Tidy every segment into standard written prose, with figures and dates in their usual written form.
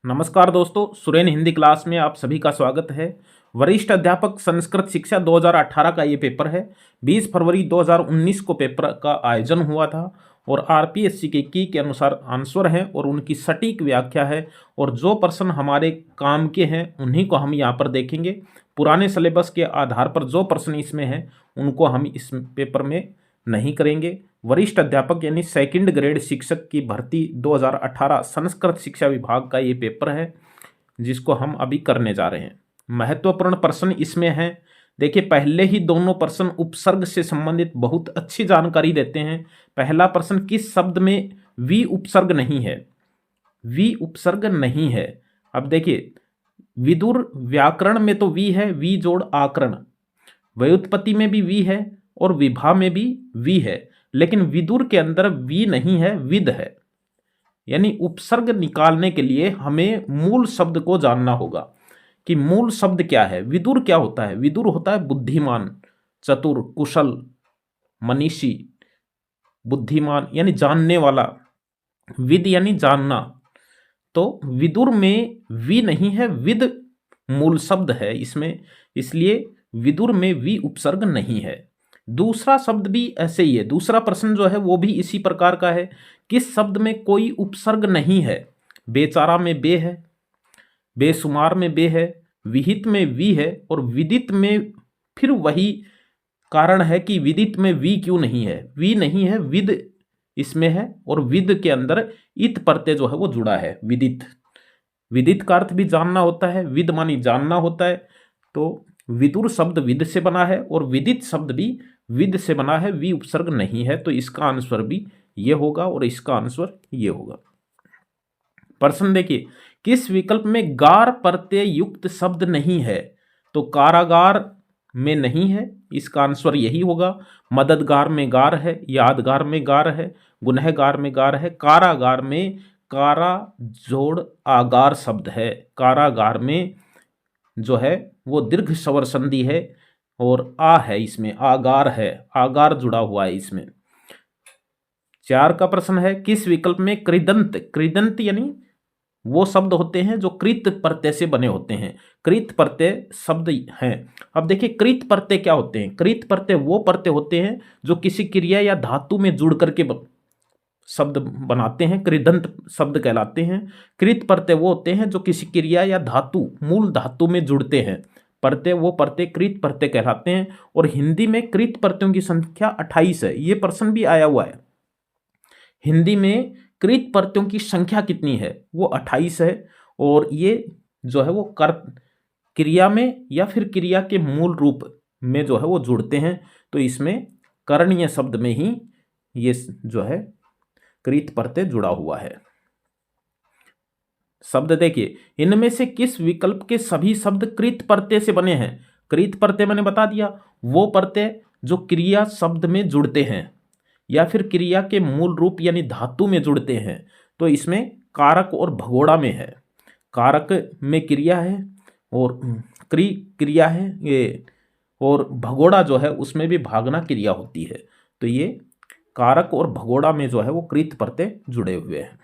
नमस्कार दोस्तों, सुरेन हिंदी क्लास में आप सभी का स्वागत है। वरिष्ठ अध्यापक संस्कृत शिक्षा 2018 का ये पेपर है। 20 फरवरी 2019 को पेपर का आयोजन हुआ था और आरपीएससी के की के अनुसार आंसर हैं और उनकी सटीक व्याख्या है और जो प्रश्न हमारे काम के हैं उन्हीं को हम यहाँ पर देखेंगे। पुराने सिलेबस के आधार पर जो प्रश्न इसमें हैं उनको हम इस पेपर में नहीं करेंगे। वरिष्ठ अध्यापक यानी सेकंड ग्रेड शिक्षक की भर्ती 2018 संस्कृत शिक्षा विभाग का ये पेपर है जिसको हम अभी करने जा रहे हैं। महत्वपूर्ण प्रश्न इसमें हैं। देखिए, पहले ही दोनों प्रश्न उपसर्ग से संबंधित बहुत अच्छी जानकारी देते हैं। पहला प्रश्न, किस शब्द में वी उपसर्ग नहीं है? वी उपसर्ग नहीं है। अब देखिए, विदुर व्याकरण में तो वी है, वी जोड़ आकरण। व्युत्पत्ति में भी वी है और विभा में भी वी है, लेकिन विदुर के अंदर वी नहीं है, विद है। यानी उपसर्ग निकालने के लिए हमें मूल शब्द को जानना होगा कि मूल शब्द क्या है। विदुर क्या होता है? विदुर होता है बुद्धिमान, चतुर, कुशल, मनीषी। बुद्धिमान यानी जानने वाला, विद यानी जानना। तो विदुर में वी नहीं है, विद मूल शब्द है इसमें, इसलिए विदुर में वी उपसर्ग नहीं है। दूसरा शब्द भी ऐसे ही है। दूसरा प्रश्न जो है वो भी इसी प्रकार का है। किस शब्द में कोई उपसर्ग नहीं है? बेचारा में बे है, बेशुमार में बे है, विहित में वी है और विदित में फिर वही कारण है कि विदित में वी क्यों नहीं है। वी नहीं है, विद इसमें है और विद के अंदर इत प्रत्यय जो है वो जुड़ा है। विदित, विदित का अर्थ भी जानना होता है, विद मानी जानना होता है। तो विदुर शब्द विद से बना है और विदित शब्द भी विद से बना है, वी उपसर्ग नहीं है। तो इसका आंसर भी ये होगा और इसका आंसर ये होगा। प्रश्न देखिए, किस विकल्प में गार प्रत्यय युक्त शब्द नहीं है? तो कारागार में नहीं है, इसका आंसर यही होगा। मददगार में गार है, यादगार में गार है, गुनहगार में गार है। कारागार में कारा जोड़ आगार शब्द है। कारागार में जो है वो दीर्घ स्वर संधि है और आ है, इसमें आगार है, आगार जुड़ा हुआ है इसमें। 4 का प्रश्न है, किस विकल्प में कृदंत, कृदंत यानी वो शब्द होते हैं जो कृत प्रत्यय से बने होते हैं। कृत प्रत्यय शब्द हैं। अब देखिए, कृत प्रत्यय क्या होते हैं? कृत प्रत्यय वो प्रत्यय होते हैं जो किसी क्रिया या धातु में जुड़ करके शब्द बनाते हैं, कृदंत शब्द कहलाते हैं। कृत प्रत्यय वो होते हैं जो किसी क्रिया या धातु, मूल धातु में जुड़ते हैं। प्रत्यय वो प्रत्यय कृत प्रत्यय कहलाते हैं। और हिंदी में कृत प्रत्ययों की संख्या 28 है। ये प्रश्न भी आया हुआ है, हिंदी में कृत प्रत्ययों की संख्या कितनी है? वो 28 है। और ये जो है वो क्रिया में या फिर क्रिया के मूल रूप में जो है वो जुड़ते हैं। तो इसमें करणीय शब्द में ही ये जो है कृत प्रत्यय जुड़ा हुआ है। शब्द देखिए, इनमें से किस विकल्प के सभी शब्द कृत प्रत्यय से बने हैं? कृत प्रत्यय मैंने बता दिया, वो प्रत्यय जो क्रिया शब्द में जुड़ते हैं या फिर क्रिया के मूल रूप यानी धातु में जुड़ते हैं। तो इसमें कारक और भगोड़ा में है। कारक में क्रिया है और क्रिया है ये, और भगोड़ा जो है उसमें भी भागना क्रिया होती है। तो ये कारक और भगोड़ा में जो है वो कृत प्रत्यय जुड़े हुए हैं।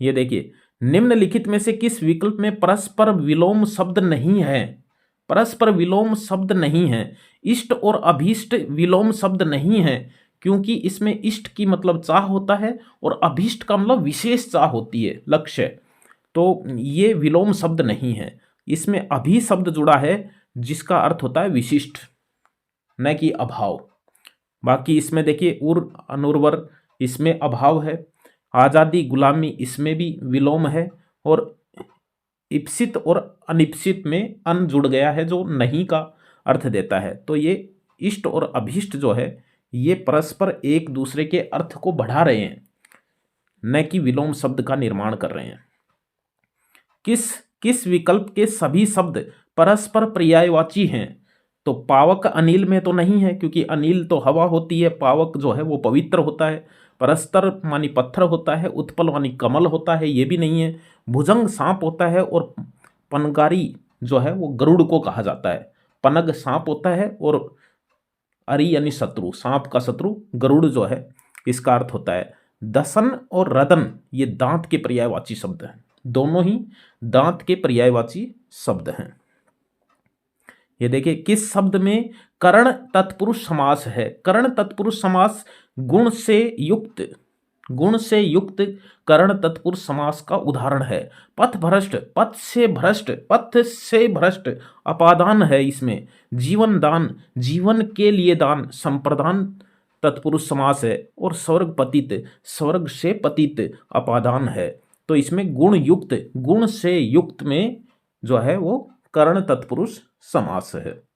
ये देखिए, निम्नलिखित में से किस विकल्प में परस्पर विलोम शब्द नहीं है? परस्पर विलोम शब्द नहीं है। इष्ट और अभीष्ट विलोम शब्द नहीं है, क्योंकि इसमें इष्ट की मतलब चाह होता है और अभीष्ट का मतलब विशेष चाह होती है, लक्ष्य। तो ये विलोम शब्द नहीं है। इसमें अभी शब्द जुड़ा है जिसका अर्थ होता है विशिष्ट, न कि अभाव। बाकी इसमें देखिए, उर, अनुर्वर इसमें अभाव है। आज़ादी, गुलामी इसमें भी विलोम है। और इप्सित और अनिप्सित में अन जुड़ गया है जो नहीं का अर्थ देता है। तो ये इष्ट और अभीष्ट जो है ये परस्पर एक दूसरे के अर्थ को बढ़ा रहे हैं, न कि विलोम शब्द का निर्माण कर रहे हैं। किस विकल्प के सभी शब्द परस्पर पर्यायवाची हैं? तो पावक अनिल में तो नहीं है, क्योंकि अनिल तो हवा होती है, पावक जो है वो पवित्र होता है। परस्तर मानी पत्थर होता है, उत्पल मानी कमल होता है, ये भी नहीं है। भुजंग सांप होता है और पनगारी जो है वो गरुड़ को कहा जाता है। पनग सांप होता है और अरि यानी शत्रु, सांप का शत्रु गरुड़ जो है इसका अर्थ होता है। दसन और रदन ये दांत के पर्यायवाची शब्द हैं। दोनों ही दांत के पर्यायवाची शब्द हैं। ये देखिए, किस शब्द में करण तत्पुरुष समास है? करण तत्पुरुष समास गुण से युक्त करण तत्पुरुष समास का उदाहरण है। पथभ्रष्ट, पथ से भ्रष्ट अपादान है इसमें। जीवन दान, जीवन के लिए दान संप्रदान तत्पुरुष समास है। और स्वर्ग पतित, स्वर्ग से पतित अपादान है। तो इसमें गुण से युक्त में जो है वो करण तत्पुरुष समास है।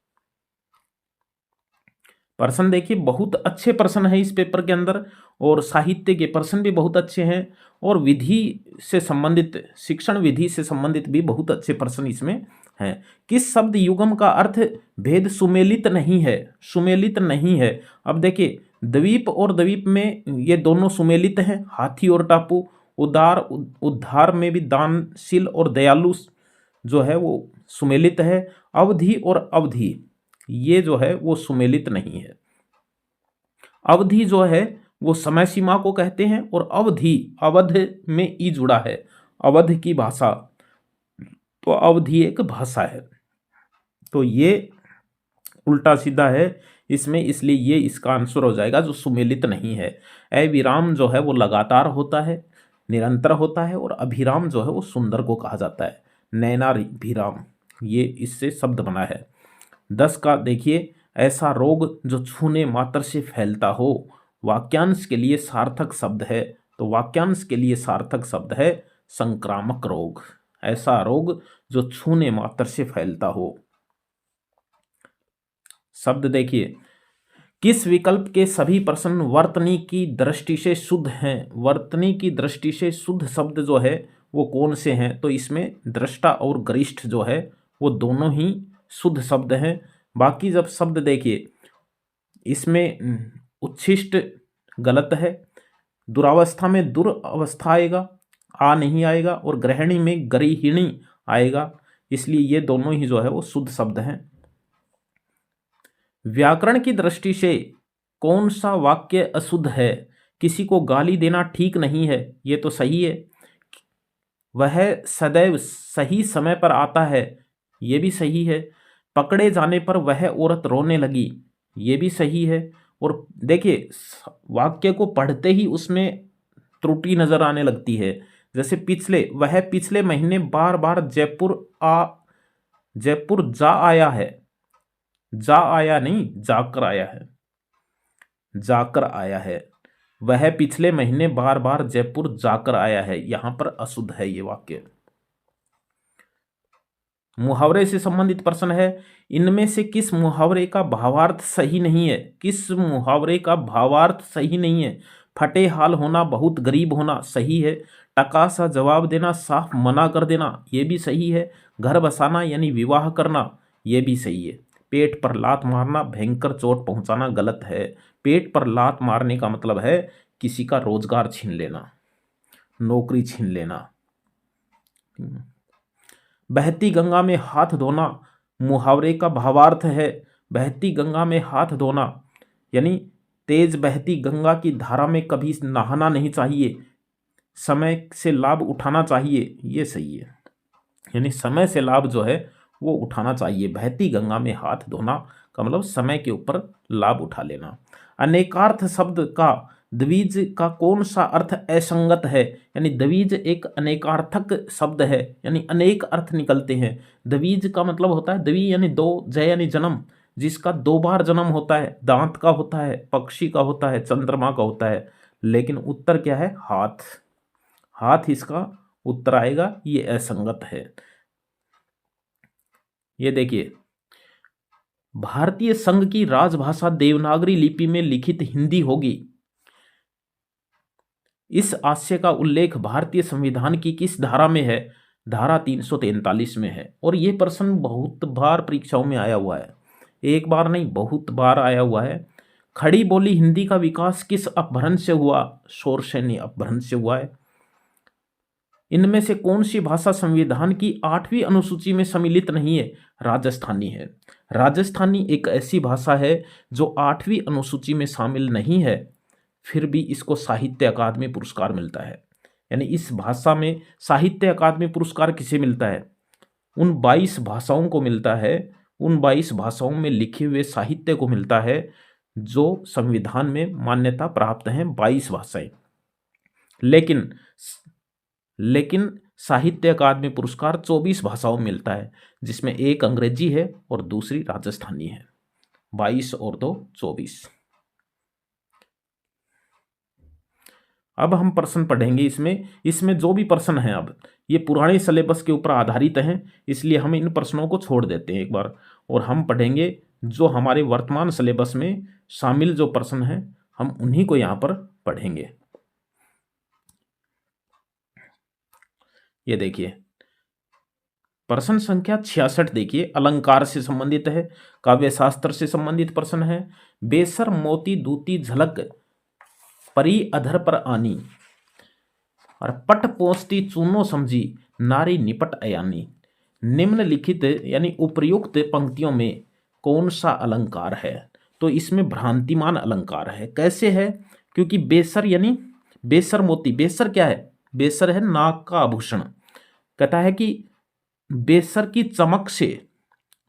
प्रश्न देखिए, बहुत अच्छे प्रश्न है इस पेपर के अंदर, और साहित्य के प्रश्न भी बहुत अच्छे हैं, और विधि से संबंधित, शिक्षण विधि से संबंधित भी बहुत अच्छे प्रश्न इसमें हैं। किस शब्द युगम का अर्थ भेद सुमेलित नहीं है? सुमेलित नहीं है। अब देखिए, द्वीप और द्वीप में ये दोनों सुमेलित हैं, हाथी और टापू। उद्धार में भी दानशील और दयालु जो है वो सुमेलित है। अवधि और अवधि ये जो है वो सुमेलित नहीं है। अवधि जो है वो समय सीमा को कहते हैं, और अवधि, अवध में ई जुड़ा है, अवध की भाषा, तो अवधि एक भाषा है। तो ये उल्टा सीधा है इसमें, इसलिए ये इसका आंसर हो जाएगा जो सुमेलित नहीं है। अविराम जो है वो लगातार होता है, निरंतर होता है, और अभिराम जो है वो सुंदर को कहा जाता है। नैनाभिराम, ये इससे शब्द बना है। 10 का देखिए, ऐसा रोग जो छूने मात्र से फैलता हो, वाक्यांश के लिए सार्थक शब्द है। तो वाक्यांश के लिए सार्थक शब्द है संक्रामक रोग। ऐसा रोग जो छूने मात्र से फैलता हो। शब्द देखिए, किस विकल्प के सभी प्रश्न वर्तनी की दृष्टि से शुद्ध हैं? वर्तनी की दृष्टि से शुद्ध शब्द जो है वो कौन से हैं? तो इसमें दृष्टा और गरिष्ठ जो है वो दोनों ही शुद्ध शब्द हैं। बाकी जब शब्द देखिए, इसमें उच्छिष्ट गलत है, दुरावस्था में दुरावस्था आएगा, आ नहीं आएगा, और ग्रहणी में गरिहिणी आएगा, इसलिए ये दोनों ही जो है वो शुद्ध शब्द हैं। व्याकरण की दृष्टि से कौन सा वाक्य अशुद्ध है? किसी को गाली देना ठीक नहीं है, ये तो सही है। वह सदैव सही समय पर आता है, ये भी सही है। पकड़े जाने पर वह औरत रोने लगी, ये भी सही है। और देखिए, वाक्य को पढ़ते ही उसमें त्रुटि नजर आने लगती है। जैसे वह पिछले महीने बार बार जयपुर जा आया है। जा आया नहीं, जाकर आया है, जाकर आया है। वह पिछले महीने बार बार जयपुर जाकर आया है, यहां पर अशुद्ध है ये वाक्य। मुहावरे से संबंधित प्रश्न है, इनमें से किस मुहावरे का भावार्थ सही नहीं है? किस मुहावरे का भावार्थ सही नहीं है? फटे हाल होना, बहुत गरीब होना, सही है। टका सा जवाब देना, साफ मना कर देना, ये भी सही है। घर बसाना यानी विवाह करना, ये भी सही है। पेट पर लात मारना, भयंकर चोट पहुंचाना, गलत है। पेट पर लात मारने का मतलब है किसी का रोजगार छीन लेना, नौकरी छीन लेना। बहती गंगा में हाथ धोना, मुहावरे का भावार्थ है बहती गंगा में हाथ धोना, यानी तेज बहती गंगा की धारा में कभी नहाना नहीं चाहिए, समय से लाभ उठाना चाहिए, ये सही है। यानी समय से लाभ जो है वो उठाना चाहिए। बहती गंगा में हाथ धोना का मतलब समय के ऊपर लाभ उठा लेना। अनेकार्थ शब्द का द्विज का कौन सा अर्थ असंगत है? यानी द्विज एक अनेकार्थक शब्द है, यानी अनेक अर्थ निकलते हैं। द्विज का मतलब होता है द्वि यानी दो, जय यानी जन्म, जिसका 2 बार जन्म होता है। दांत का होता है, पक्षी का होता है, चंद्रमा का होता है। लेकिन उत्तर क्या है? हाथ। हाथ इसका उत्तर आएगा, ये असंगत है। ये देखिए, भारतीय संघ की राजभाषा देवनागरी लिपि में लिखित हिंदी होगी। इस आशय का उल्लेख भारतीय संविधान की किस धारा में है? धारा 343 में है। और यह प्रश्न बहुत बार परीक्षाओं में आया हुआ है, एक बार नहीं बहुत बार आया हुआ है। खड़ी बोली हिंदी का विकास किस अपभ्रंश से हुआ? शौरसेनी अपभ्रंश से हुआ है। इनमें से कौन सी भाषा संविधान की 8वीं अनुसूची में सम्मिलित नहीं है? राजस्थानी है। राजस्थानी एक ऐसी भाषा है जो 8वीं अनुसूची में शामिल नहीं है, फिर भी इसको साहित्य अकादमी पुरस्कार मिलता है। यानी इस भाषा में साहित्य अकादमी पुरस्कार किसे मिलता है? उन 22 भाषाओं को मिलता है, उन 22 भाषाओं में लिखे हुए साहित्य को मिलता है जो संविधान में मान्यता प्राप्त हैं, 22 भाषाएं। लेकिन साहित्य अकादमी पुरस्कार 24 भाषाओं में मिलता है, जिसमें एक अंग्रेजी है और दूसरी राजस्थानी है। 22 और 2 24। अब हम प्रश्न पढ़ेंगे। इसमें जो भी प्रश्न हैं अब ये पुराने सिलेबस के ऊपर आधारित हैं, इसलिए हम इन प्रश्नों को छोड़ देते हैं एक बार, और हम पढ़ेंगे जो हमारे वर्तमान सिलेबस में शामिल जो प्रश्न हैं, हम उन्हीं को यहाँ पर पढ़ेंगे। ये देखिए प्रश्न संख्या 66 देखिए, अलंकार से संबंधित है, काव्य शास्त्र से संबंधित प्रश्न है। बेसर मोती दूती झलक परी अधर पर आनी, और पट पोंछती चूनो समझी नारी निपट अयानी। निम्नलिखित यानी उपर्युक्त पंक्तियों में कौन सा अलंकार है? तो इसमें भ्रांतिमान अलंकार है। कैसे है? क्योंकि बेसर यानी बेसर मोती, बेसर क्या है? बेसर है नाक का आभूषण। कहता है कि बेसर की चमक से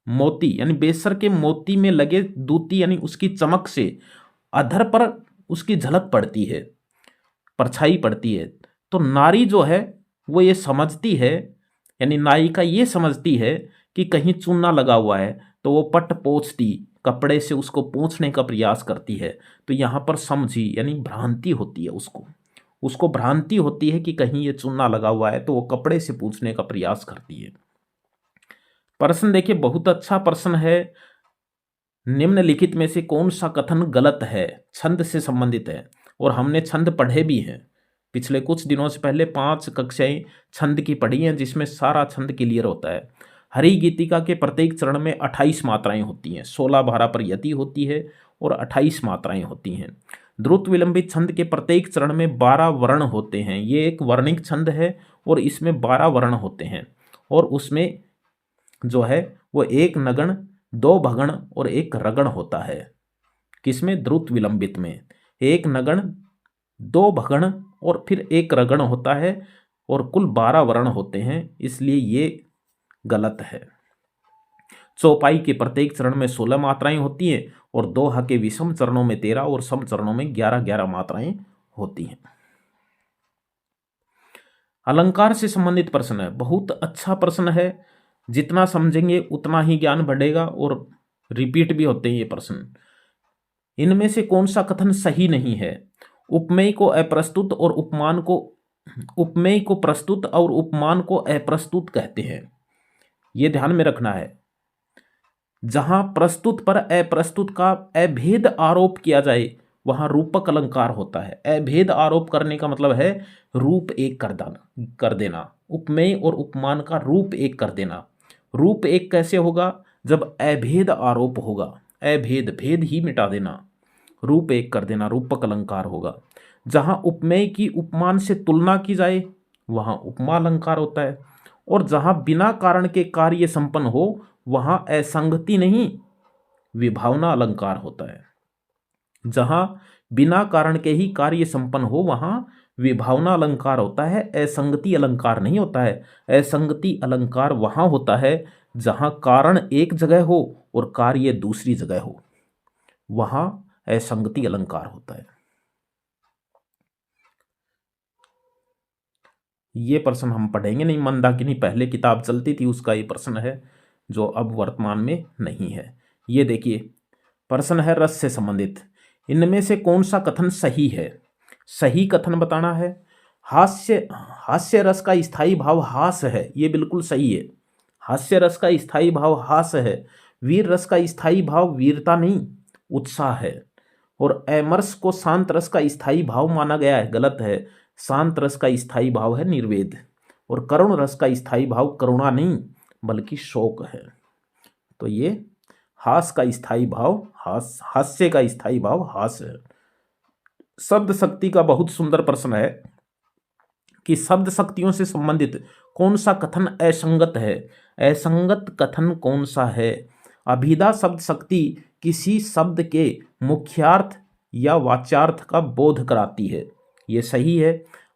मोती यानी बेसर के मोती में लगे दूती यानी उसकी चमक से अधर पर उसकी झलक पड़ती है, परछाई पड़ती है। तो नारी जो है वो ये समझती है, यानी नायिका ये समझती है कि कहीं चूना लगा हुआ है, तो वो पट पोंछती कपड़े से उसको पोंछने का प्रयास करती है। तो यहाँ पर समझी यानी भ्रांति होती है, उसको भ्रांति होती है कि कहीं ये चूना लगा हुआ है, तो वो कपड़े से पोंछने का प्रयास करती है। प्रश्न देखिए बहुत अच्छा प्रश्न है। निम्नलिखित में से कौन सा कथन गलत है? छंद से संबंधित है, और हमने छंद पढ़े भी हैं। पिछले कुछ दिनों से पहले 5 कक्षाएं छंद की पढ़ी हैं, जिसमें सारा छंद क्लियर होता है। हरि गीतिका के प्रत्येक चरण में 28 मात्राएं होती हैं, 16 भारा पर यति होती है और 28 मात्राएं होती हैं। द्रुत विलंबित छंद के प्रत्येक चरण में 12 वर्ण होते हैं। ये एक वर्णिक छंद है और इसमें 12 वर्ण होते हैं, और उसमें जो है वो एक नगण, 2 भगण और 1 रगण होता है। किसमें? द्रुत विलंबित में 1 नगण, 2 भगण और फिर 1 रगण होता है, और कुल 12 वर्ण होते हैं, इसलिए ये गलत है। चौपाई के प्रत्येक चरण में 16 मात्राएं होती हैं, और दोहा के विषम चरणों में 13 और सम चरणों में 11-11 मात्राएं होती हैं। अलंकार से संबंधित प्रश्न है, बहुत अच्छा प्रश्न है। जितना समझेंगे उतना ही ज्ञान बढ़ेगा, और रिपीट भी होते हैं ये प्रश्न। इनमें से कौन सा कथन सही नहीं है? उपमेय को अप्रस्तुत और उपमेय को प्रस्तुत और उपमान को अप्रस्तुत कहते हैं। यह ध्यान में रखना है। जहां प्रस्तुत पर अप्रस्तुत का अभेद आरोप किया जाए वहां रूपक अलंकार होता है। अभेद आरोप करने का मतलब है रूप एक कर देना। उपमेय और उपमान का रूप एक कर देना। रूप एक कैसे होगा? जब अभेद आरोप होगा। अभेद, भेद ही मिटा देना, रूप एक कर देना, रूपक अलंकार होगा। जहां उपमेय की उपमान से तुलना की जाए वहां उपमा अलंकार होता है, और जहां बिना कारण के कार्य संपन्न हो वहां असंगति नहीं विभावना अलंकार होता है। जहां बिना कारण के ही कार्य संपन्न हो वहां विभावना अलंकार होता है, असंगति अलंकार नहीं होता है। असंगति अलंकार वहां होता है जहां कारण एक जगह हो और कार्य दूसरी जगह हो, वहां असंगति अलंकार होता है। ये प्रश्न हम पढ़ेंगे नहीं। मंदाकिनी पहले किताब चलती थी, उसका ये प्रश्न है जो अब वर्तमान में नहीं है। ये देखिए प्रश्न है रस से संबंधित। इनमें से कौन सा कथन सही है? सही कथन बताना है। हास्य रस का स्थायी भाव हास है, ये बिल्कुल सही है। हास्य रस का स्थायी भाव हास है। वीर रस का स्थायी भाव वीरता नहीं उत्साह है। और अमरस को शांत रस का स्थायी भाव माना गया है, गलत है। शांत रस का स्थायी भाव है निर्वेद। और करुण रस का स्थायी भाव करुणा नहीं बल्कि शोक है। तो ये हास का स्थायी भाव हास्य का स्थायी भाव हास है। शब्द शक्ति का बहुत सुंदर प्रश्न है कि शब्द शक्तियों से संबंधित कौन सा कथन असंगत है? असंगत कथन कौन सा है? अभिधा शब्द शक्ति किसी शब्द के मुख्यार्थ या वाच्यार्थ का बोध कराती है, ये सही है।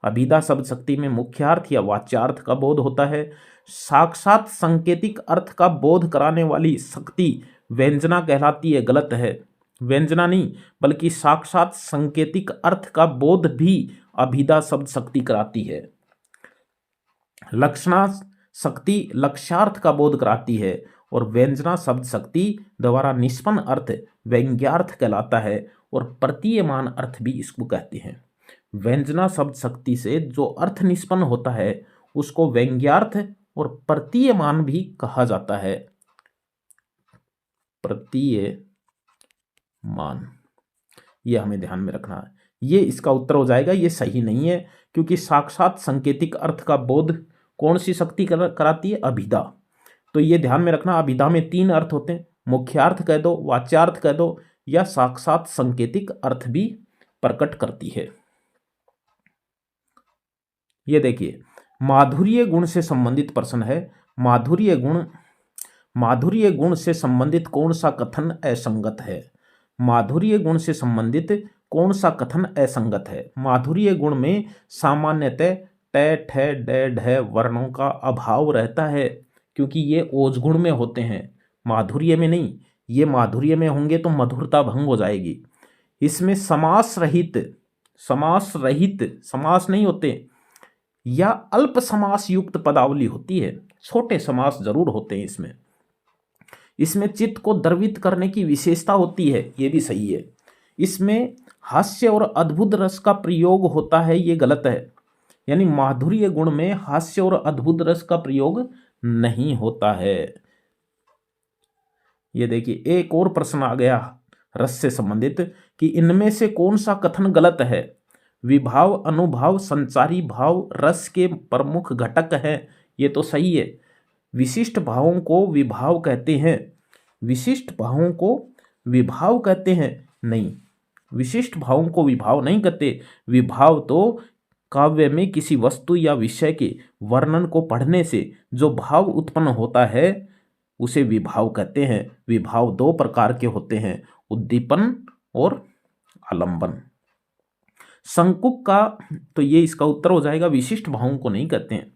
अभिधा शब्द शक्ति में मुख्यार्थ या वाच्यार्थ का बोध होता है। साक्षात सांकेतिक अर्थ का बोध कराने वाली शक्ति व्यंजना कहलाती है। गलत है, व्यंजना नहीं बल्कि साक्षात सांकेतिक अर्थ का बोध भी अभिधा शब्द शक्ति कराती है। लक्षणा शक्ति लक्ष्यार्थ का बोध कराती है और व्यंजना शब्द शक्ति द्वारा निष्पन्न अर्थ व्यंग्यार्थ कहलाता है और प्रतीयमान अर्थ भी इसको कहते हैं। व्यंजना शब्द शक्ति से जो अर्थ निष्पन्न होता है उसको व्यंग्यार्थ और प्रतीयमान भी कहा जाता है। प्रतीयमान, ये हमें ध्यान में रखना है। ये इसका उत्तर हो जाएगा। ये सही नहीं है क्योंकि साक्षात सांकेतिक अर्थ का बोध कौन सी शक्ति कराती है? अभिधा। तो ये ध्यान में रखना, अभिधा में 3 अर्थ होते हैं, मुख्यार्थ कह दो, वाच्यार्थ कह दो या साक्षात सांकेतिक अर्थ भी प्रकट करती है। ये देखिए, माधुर्य गुण से संबंधित प्रश्न है। माधुर्य गुण से संबंधित कौन सा कथन असंगत है? माधुर्य गुण से संबंधित कौन सा कथन असंगत है? माधुर्य गुण में सामान्यतः ट ठ ड ढ वर्णों का अभाव रहता है क्योंकि ये ओज गुण में होते हैं, माधुर्य में नहीं। ये माधुर्य में होंगे तो मधुरता भंग हो जाएगी। इसमें समास नहीं होते या अल्प समास युक्त पदावली होती है, छोटे समास जरूर होते हैं इसमें चित्त को द्रवित करने की विशेषता होती है, ये भी सही है। इसमें हास्य और अद्भुत रस का प्रयोग होता है, ये गलत है। यानी माधुर्य गुण में हास्य और अद्भुत रस का प्रयोग नहीं होता है। ये देखिए, एक और प्रश्न आ गया रस से संबंधित कि इनमें से कौन सा कथन गलत है? विभाव, अनुभाव, संचारी भाव रस के प्रमुख घटक हैं, ये तो सही है। विशिष्ट भावों को विभाव कहते हैं, विशिष्ट भावों को विभाव कहते हैं? नहीं, विशिष्ट भावों को विभाव नहीं कहते। विभाव तो काव्य में किसी वस्तु या विषय के वर्णन को पढ़ने से जो भाव उत्पन्न होता है उसे विभाव कहते हैं। विभाव 2 प्रकार के होते हैं, उद्दीपन और आलंबन। संकुक का, तो ये इसका उत्तर हो जाएगा, विशिष्ट भावों को नहीं कहते हैं।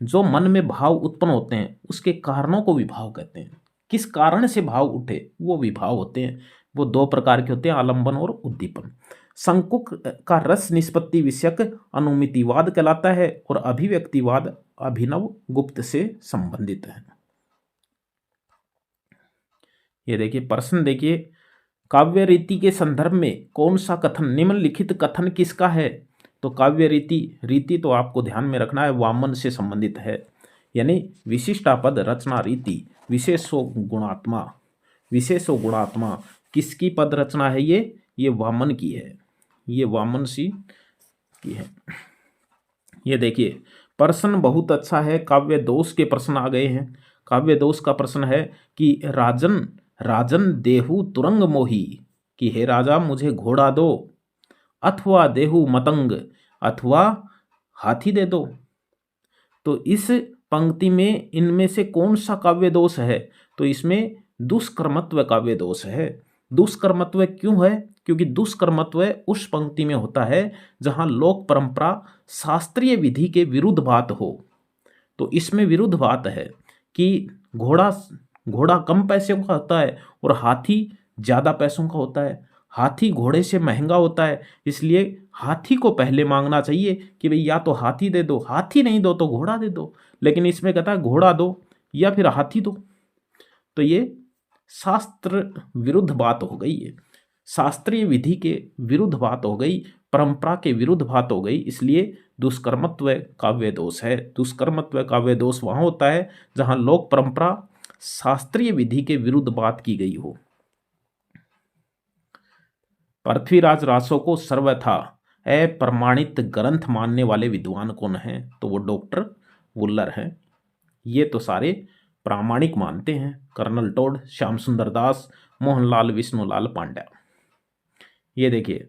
जो मन में भाव उत्पन्न होते हैं उसके कारणों को विभाव कहते हैं। किस कारण से भाव उठे वो विभाव होते हैं। वो 2 प्रकार के होते हैं, आलंबन और उद्दीपन। संकुक का रस निष्पत्ति विषयक अनुमितिवाद कहलाता है और अभिव्यक्तिवाद अभिनव गुप्त से संबंधित है। ये देखिए प्रश्न, देखिए, काव्य रीति के संदर्भ में कौन सा कथन, निम्नलिखित कथन किसका है? तो काव्य रीति तो आपको ध्यान में रखना है, वामन से संबंधित है। यानी विशिष्टापद रचना रीति, विशेषो गुणात्मा किसकी पद रचना है? ये वामन की है, ये वामन सी की है। ये देखिए प्रश्न बहुत अच्छा है, काव्य दोष के प्रश्न आ गए हैं। काव्य दोष का प्रश्न है कि राजन देहु तुरंग मोही, कि हे राजा मुझे घोड़ा दो, अथवा देहु मतंग, अथवा हाथी दे दो। तो इस पंक्ति में इनमें से कौन सा काव्य दोष है? तो इसमें दुष्कर्मत्व काव्य दोष है। दुष्कर्मत्व क्यों है? क्योंकि दुष्कर्मत्व उस पंक्ति में होता है जहां लोक परंपरा शास्त्रीय विधि के विरुद्ध बात हो। तो इसमें विरुद्ध बात है कि घोड़ा कम पैसे का होता है और हाथी ज़्यादा पैसों का होता है। हाथी घोड़े से महंगा होता है, इसलिए हाथी को पहले मांगना चाहिए कि भाई या तो हाथी दे दो, हाथी नहीं दो तो घोड़ा दे दो। लेकिन इसमें कहता है घोड़ा दो या फिर हाथी दो। तो ये शास्त्र विरुद्ध बात हो गई है, शास्त्रीय विधि के विरुद्ध बात हो गई, परंपरा के विरुद्ध बात हो गई, इसलिए दुष्कर्मत्व काव्य दोष है। दुष्कर्मत्व काव्य दोष वहाँ होता है जहाँ लोक परंपरा शास्त्रीय विधि के विरुद्ध बात की गई हो। पृथ्वीराज रासो को सर्वथा अप्रमाणित ग्रंथ मानने वाले विद्वान कौन हैं? तो वो डॉक्टर वुलर हैं। ये तो सारे प्रामाणिक मानते हैं, कर्नल टोड, श्याम सुंदर दास, मोहनलाल विष्णुलाल पांड्या। ये देखिए,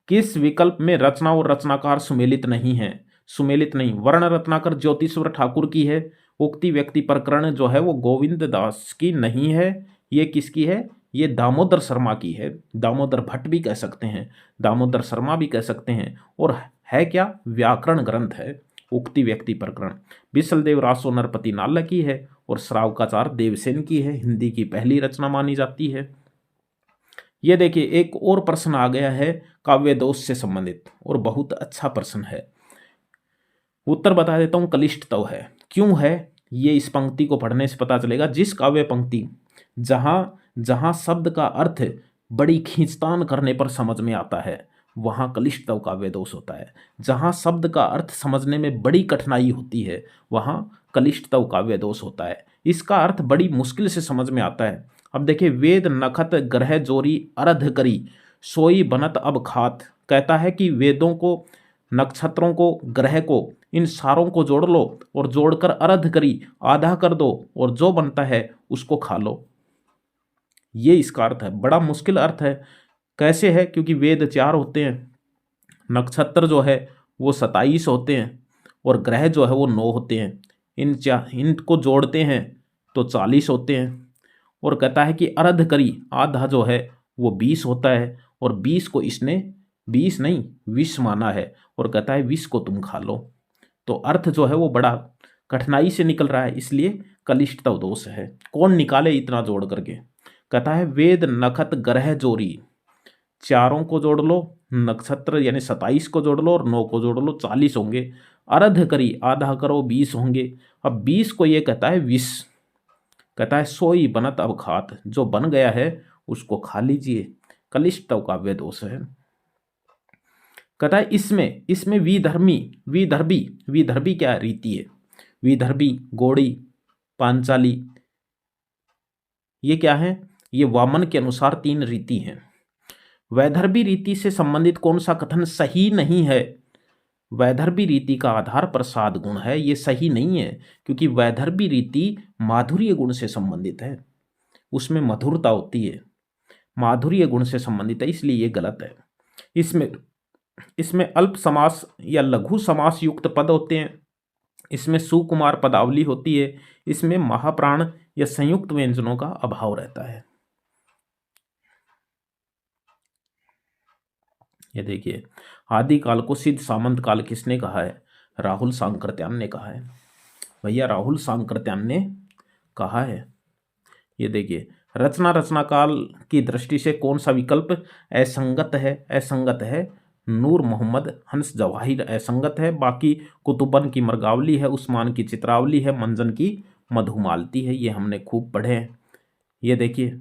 किस विकल्प में रचना और रचनाकार सुमेलित नहीं है? सुमेलित नहीं, वर्ण रत्नाकर ज्योतिश्वर ठाकुर की है। उक्ति व्यक्ति प्रकरण जो है वो गोविंद दास की नहीं है। ये किसकी है? ये दामोदर शर्मा की है। दामोदर भट्ट भी कह सकते हैं, दामोदर शर्मा भी कह सकते हैं, और है क्या? व्याकरण ग्रंथ है। उक्ति व्यक्ति प्रकरण बिसलदेव रासो नरपति नाल की है और श्रावकाचार देवसेन की है। हिंदी की पहली रचना मानी जाती है। ये देखिए एक और प्रश्न आ गया है काव्य दोष से संबंधित और बहुत अच्छा प्रश्न है। उत्तर बता देता हूं, कलिष्ठ तव है। क्यों है? ये इस पंक्ति को पढ़ने से पता चलेगा। जिस काव्य पंक्ति जहां जहां शब्द का अर्थ बड़ी खींचतान करने पर समझ में आता है वहां कलिष्ठ तव काव्य दोष होता है। जहां शब्द का अर्थ समझने में बड़ी कठिनाई होती है वहां कलिष्ठ तव काव्य दोष होता है। इसका अर्थ बड़ी मुश्किल से समझ में आता है। अब देखिए, वेद नखत ग्रह जोरी अरध करी सोई बनत अब खात। कहता है कि वेदों को, नक्षत्रों को, ग्रह को, इन सारों को जोड़ लो और जोड़कर अर्ध करी आधा कर दो और जो बनता है उसको खा लो। ये इसका अर्थ है। बड़ा मुश्किल अर्थ है। कैसे है? क्योंकि वेद 4 होते हैं, नक्षत्र जो है वो 27 होते हैं और ग्रह जो है वो 9 होते हैं। इनको जोड़ते हैं तो 40 होते हैं। और कहता है कि अर्ध करी आधा जो है वो 20 होता है और 20 को इसने 20 नहीं विष माना है और कहता है विष को तुम खा लो। तो अर्थ जो है वो बड़ा कठिनाई से निकल रहा है, इसलिए कलिष्ठ तव दोष है। कौन निकाले इतना जोड़ करके? कहता है वेद नखत ग्रह जोरी, चारों को जोड़ लो, नक्षत्र यानी 27 को जोड़ लो और 9 को जोड़ लो, 40 होंगे। अर्ध करी आधा करो, 20 होंगे। अब 20 को ये कहता है विष। कहता है सोई बनत अब खात, जो बन गया है उसको खा लीजिए। कलिष्ठ तव काव्य दोष है। कहता है इसमें विदर्भी क्या रीति है? विदर्भी, गोड़ी, पांचाली, ये क्या है? ये वामन के अनुसार 3 रीति हैं। वैदर्भी रीति से संबंधित कौन सा कथन सही नहीं है? वैदर्भी रीति का आधार प्रसाद गुण है, ये सही नहीं है क्योंकि वैदर्भी रीति माधुर्य गुण से संबंधित है, उसमें मधुरता होती है, माधुर्य गुण से संबंधित है, इसलिए ये गलत है। इसमें अल्प समास या लघु समास युक्त पद होते हैं, इसमें सुकुमार पदावली होती है, इसमें महाप्राण या संयुक्त व्यंजनों का अभाव रहता है। ये देखिए, आदि काल को सिद्ध सामंत काल किसने कहा है? राहुल सांकृत्यान ने कहा है। भैया राहुल सांकृत्यान ने कहा है। ये देखिए, रचना काल की दृष्टि से कौन सा विकल्प असंगत है? असंगत है नूर मोहम्मद हंस जवाहिर असंगत है। बाकी कुतुबन की मर्गावली है, उस्मान की चित्रावली है, मंजन की मधुमालती है, ये हमने खूब पढ़े हैं। ये देखिए,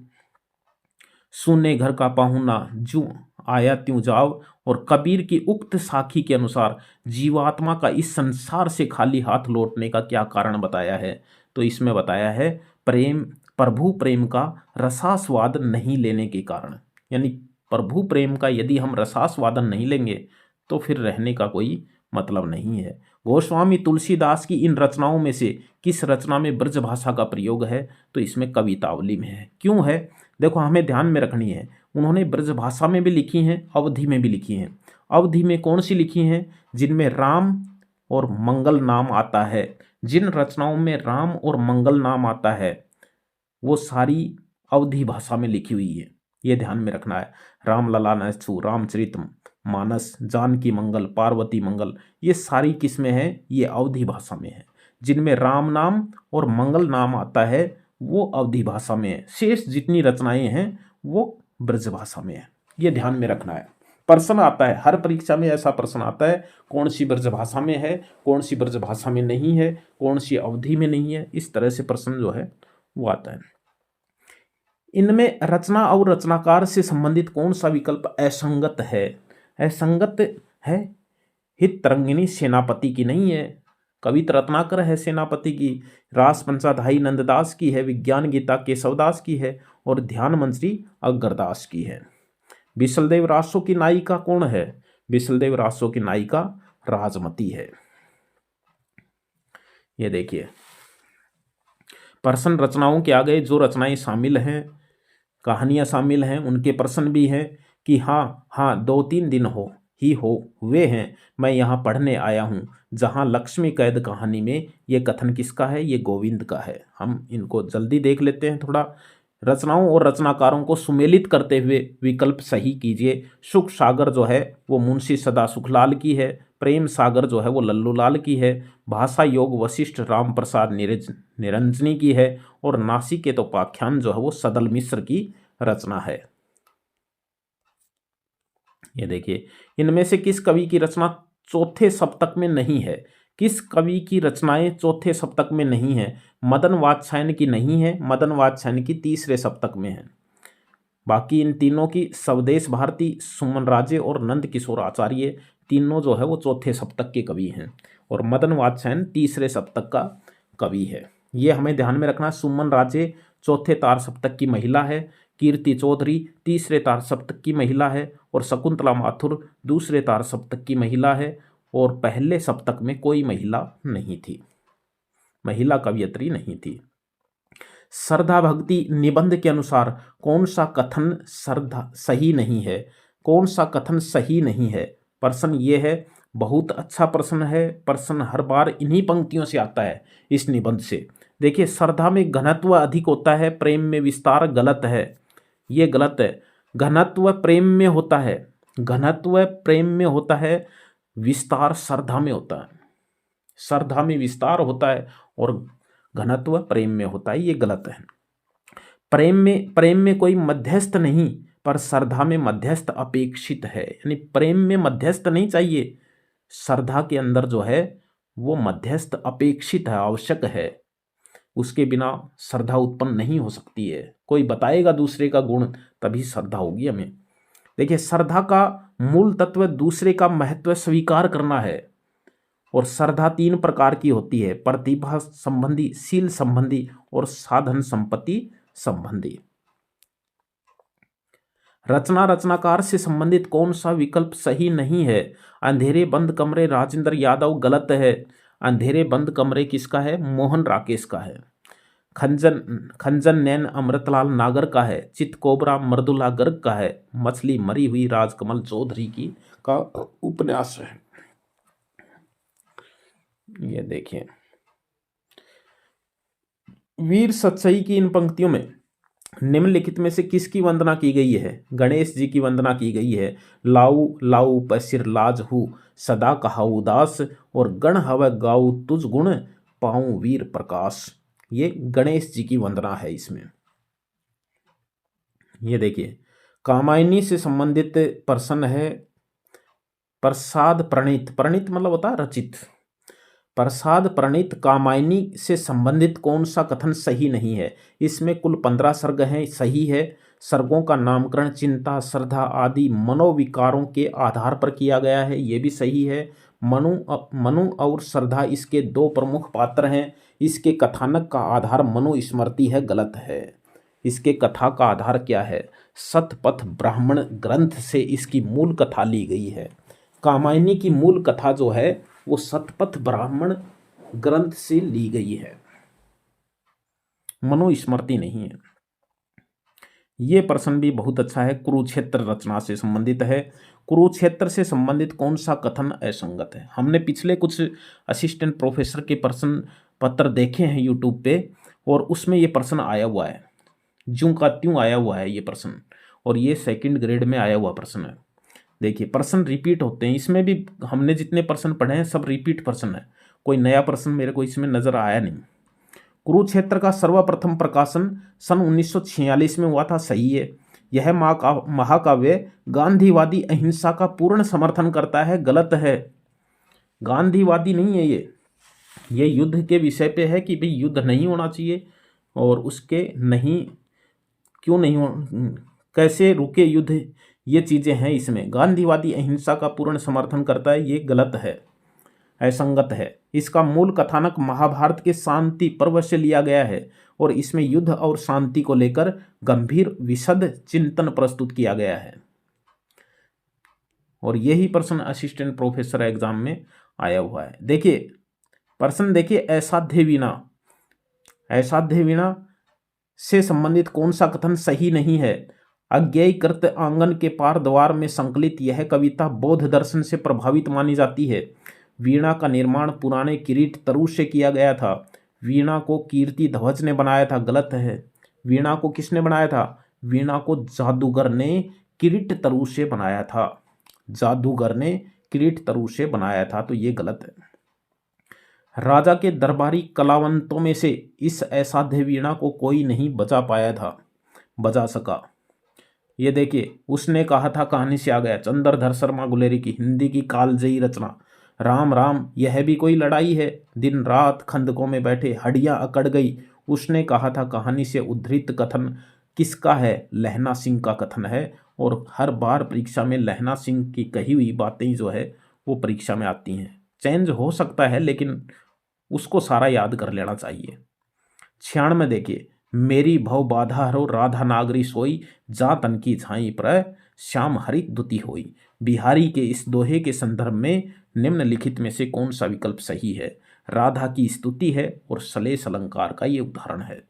सुने घर का पाहुना जू आया त्यों जाओ, और कबीर की उक्त साखी के अनुसार जीवात्मा का इस संसार से खाली हाथ लौटने का क्या कारण बताया है? तो इसमें बताया है प्रेम, प्रभु प्रेम का रसास्वाद नहीं लेने के कारण। यानी प्रभु प्रेम का यदि हम रसास्वादन नहीं लेंगे तो फिर रहने का कोई मतलब नहीं है। गोस्वामी तुलसीदास की इन रचनाओं में से किस रचना में ब्रज भाषा का प्रयोग है? तो इसमें कवितावली में है। क्यों है? देखो, हमें ध्यान में रखनी है, उन्होंने ब्रज भाषा में भी लिखी हैं, अवधि में भी लिखी हैं। अवधि में कौन सी लिखी हैं? जिनमें राम और मंगल नाम आता है। जिन रचनाओं में राम और मंगल नाम आता है वो सारी अवधि भाषा में लिखी हुई है, ये ध्यान में रखना है। राम लला नस्तु, रामचरित मानस, जानकी मंगल, पार्वती मंगल, ये सारी किस्में हैं, ये अवधि भाषा में है। जिनमें राम नाम और मंगल नाम आता है वो अवधि भाषा में है। शेष जितनी रचनाएं हैं वो ब्रज भाषा में है, ये ध्यान में रखना है। प्रश्न आता है, हर परीक्षा में ऐसा प्रश्न आता है, कौन सी ब्रज भाषा में है, कौन सी ब्रज भाषा में नहीं है, कौन सी अवधि में नहीं है, इस तरह से प्रश्न जो है वो आता है। इनमें रचना और रचनाकार से संबंधित कौन सा विकल्प असंगत है? असंगत है हित तरंगिनी सेनापति की नहीं है, कवित रत्नाकर है सेनापति की, रास पंचाधाई नंददास की है, विज्ञान गीता केशवदास की है और ध्यान मंत्री अग्रदास की है। बिसलदेव रासो की नायिका कौन है? बिसलदेव रासो की नायिका राजमती है। ये देखिए, प्रश्न रचनाओं के आगे जो रचनाएं शामिल हैं, कहानियां शामिल हैं, उनके प्रश्न भी हैं कि हाँ 2-3 दिन हुए हैं मैं यहाँ पढ़ने आया हूँ, जहाँ लक्ष्मी कैद कहानी में ये कथन किसका है? ये गोविंद का है। हम इनको जल्दी देख लेते हैं थोड़ा। रचनाओं और रचनाकारों को सुमेलित करते हुए विकल्प सही कीजिए। सुख सागर जो है वो मुंशी सदा सुखलाल की है, प्रेम सागर जो है वो लल्लू लाल की है, भाषा योग वशिष्ठ राम प्रसाद निरंजनी की है, और नासिकेत उपाख्यान जो है वो सदल मिश्र की रचना है। ये देखिए, इनमें से किस कवि की रचना चौथे सप्तक में नहीं है? किस कवि की रचनाएं चौथे सप्तक में नहीं है? मदन वात्स्यायन की नहीं है, मदन वात्स्यायन की तीसरे सप्तक में है। बाकी इन तीनों की स्वदेश भारती, सुमन राजे और नंद किशोर आचार्य तीनों जो है वो चौथे सप्तक के कवि हैं, और मदन वात्स्यायन तीसरे सप्तक का कवि है। ये हमें ध्यान में रखना। सुमन राजे चौथे तार सप्तक की महिला है, कीर्ति चौधरी तीसरे तार सप्तक की महिला है, और शकुंतला माथुर दूसरे तार सप्तक की महिला है, और पहले सप्तक में कोई महिला नहीं थी, महिला कवयित्री नहीं थी। श्रद्धा भक्ति निबंध के अनुसार कौन सा कथन श्रद्धा सही नहीं है? कौन सा कथन सही नहीं है? प्रश्न ये है, बहुत अच्छा प्रश्न है। प्रश्न हर बार इन्हीं पंक्तियों से आता है इस निबंध से। देखिए, श्रद्धा में घनत्व अधिक होता है, प्रेम में विस्तार गलत है, ये गलत है। घनत्व प्रेम में होता है, घनत्व प्रेम में होता है, विस्तार श्रद्धा में होता है। श्रद्धा में विस्तार होता है और घनत्व प्रेम में होता है, ये गलत है। प्रेम में कोई मध्यस्थ नहीं, पर श्रद्धा में मध्यस्थ अपेक्षित है। यानी प्रेम में मध्यस्थ नहीं चाहिए, श्रद्धा के अंदर जो है वो मध्यस्थ अपेक्षित है, आवश्यक है। उसके बिना श्रद्धा उत्पन्न नहीं हो सकती है। कोई बताएगा दूसरे का गुण, तभी श्रद्धा होगी हमें। देखिए, श्रद्धा का मूल तत्व दूसरे का महत्व स्वीकार करना है। और श्रद्धा 3 प्रकार की होती है, प्रतिभा संबंधी, शील संबंधी और साधन संपत्ति संबंधी। रचना रचनाकार से संबंधित कौन सा विकल्प सही नहीं है? अंधेरे बंद कमरे राजेंद्र यादव गलत है। अंधेरे बंद कमरे किसका है? मोहन राकेश का है। खंजन नैन अमृतलाल नागर का है। चित कोबरा मृदुला गर्ग का है। मछली मरी हुई राजकमल चौधरी की का उपन्यास है। ये देखिए, वीर सच्चाई की इन पंक्तियों में निम्नलिखित में से किसकी वंदना की गई है? गणेश जी की वंदना की गई है। लाऊ लाऊ पसिर लाज हूँ, सदा कहा उदास, और गण हव गाऊ तुझ गुण, पाऊं वीर प्रकाश। ये गणेश जी की वंदना है इसमें। ये देखिए, कामायनी से संबंधित प्रश्न है। प्रसाद प्रणीत, प्रणीत मतलब होता है रचित। प्रसाद प्रणीत कामायनी से संबंधित कौन सा कथन सही नहीं है? इसमें कुल 15 सर्ग हैं, सही है। सर्गों का नामकरण चिंता, श्रद्धा आदि मनोविकारों के आधार पर किया गया है, ये भी सही है। मनु और श्रद्धा इसके 2 प्रमुख पात्र हैं। इसके कथानक का आधार मनुस्मृति है, गलत है। इसके कथा का आधार क्या है? शतपथ ब्राह्मण ग्रंथ से इसकी मूल कथा ली गई है। कामायनी की मूल कथा जो है वो शतपथ ब्राह्मण ग्रंथ से ली गई है, मनुस्मृति नहीं है। ये प्रश्न भी बहुत अच्छा है, कुरुक्षेत्र रचना से संबंधित है। कुरुक्षेत्र से संबंधित कौन सा कथन असंगत है? हमने पिछले कुछ असिस्टेंट प्रोफेसर के प्रश्न पत्र देखे हैं यूट्यूब पे, और उसमें ये प्रश्न आया हुआ है, ज्यों का त्यों आया हुआ है ये प्रश्न, और ये 2nd ग्रेड में आया हुआ प्रश्न है। देखिए, प्रश्न रिपीट होते हैं, इसमें भी हमने जितने प्रश्न पढ़े हैं सब रिपीट प्रश्न है, कोई नया प्रश्न मेरे को इसमें नजर आया नहीं। कुरुक्षेत्र का सर्वप्रथम प्रकाशन सन 1946 में हुआ था, सही है। यह महाकाव्य गांधीवादी अहिंसा का पूर्ण समर्थन करता है, गलत है। गांधीवादी नहीं है ये युद्ध के विषय पे है कि भाई युद्ध नहीं होना चाहिए, और उसके नहीं क्यों नहीं हो, कैसे रुके युद्ध, ये चीज़ें हैं इसमें। गांधीवादी अहिंसा का पूर्ण समर्थन करता है, ये गलत है, असंगत है। इसका मूल कथानक महाभारत के शांति पर्व से लिया गया है, और इसमें युद्ध और शांति को लेकर गंभीर विशद चिंतन प्रस्तुत किया गया है। और यही प्रश्न असिस्टेंट प्रोफेसर एग्जाम में आया हुआ है। देखिए प्रश्न देखिए, असाध्य वीणा से संबंधित कौन सा कथन सही नहीं है? अज्ञेयकृत आंगन के पार द्वार में संकलित यह कविता बौद्ध दर्शन से प्रभावित मानी जाती है। वीणा का निर्माण पुराने किरीट तरु से किया गया था। वीणा को कीर्ति ध्वज ने बनाया था, गलत है। वीणा को किसने बनाया था? वीणा को जादूगर ने किरीट तरु से बनाया था। जादूगर ने किरीट तरु से बनाया था, तो ये गलत है। राजा के दरबारी कलावंतों में से इस असाध्य वीणा को कोई नहीं बजा सका। ये देखिए, उसने कहा था कहानी से आ गया, चंद्रधर शर्मा गुलेरी की हिंदी की कालजयी रचना। राम राम, यह भी कोई लड़ाई है, दिन रात खंदकों में बैठे हड्डियां अकड़ गई। उसने कहा था कहानी से उद्धृत कथन किसका है? लहना सिंह का कथन है। और हर बार परीक्षा में लहना सिंह की कही हुई बातें जो है वो परीक्षा में आती हैं। चेंज हो सकता है लेकिन उसको सारा याद कर लेना चाहिए। 96 में देखिए, मेरी भव बाधा हरो राधा नागरी सोई, जा तन की झाई पर श्याम हरित दुति होई। बिहारी के इस दोहे के संदर्भ में निम्नलिखित में से कौन सा विकल्प सही है? राधा की स्तुति है और सलेस अलंकार का ये उदाहरण है।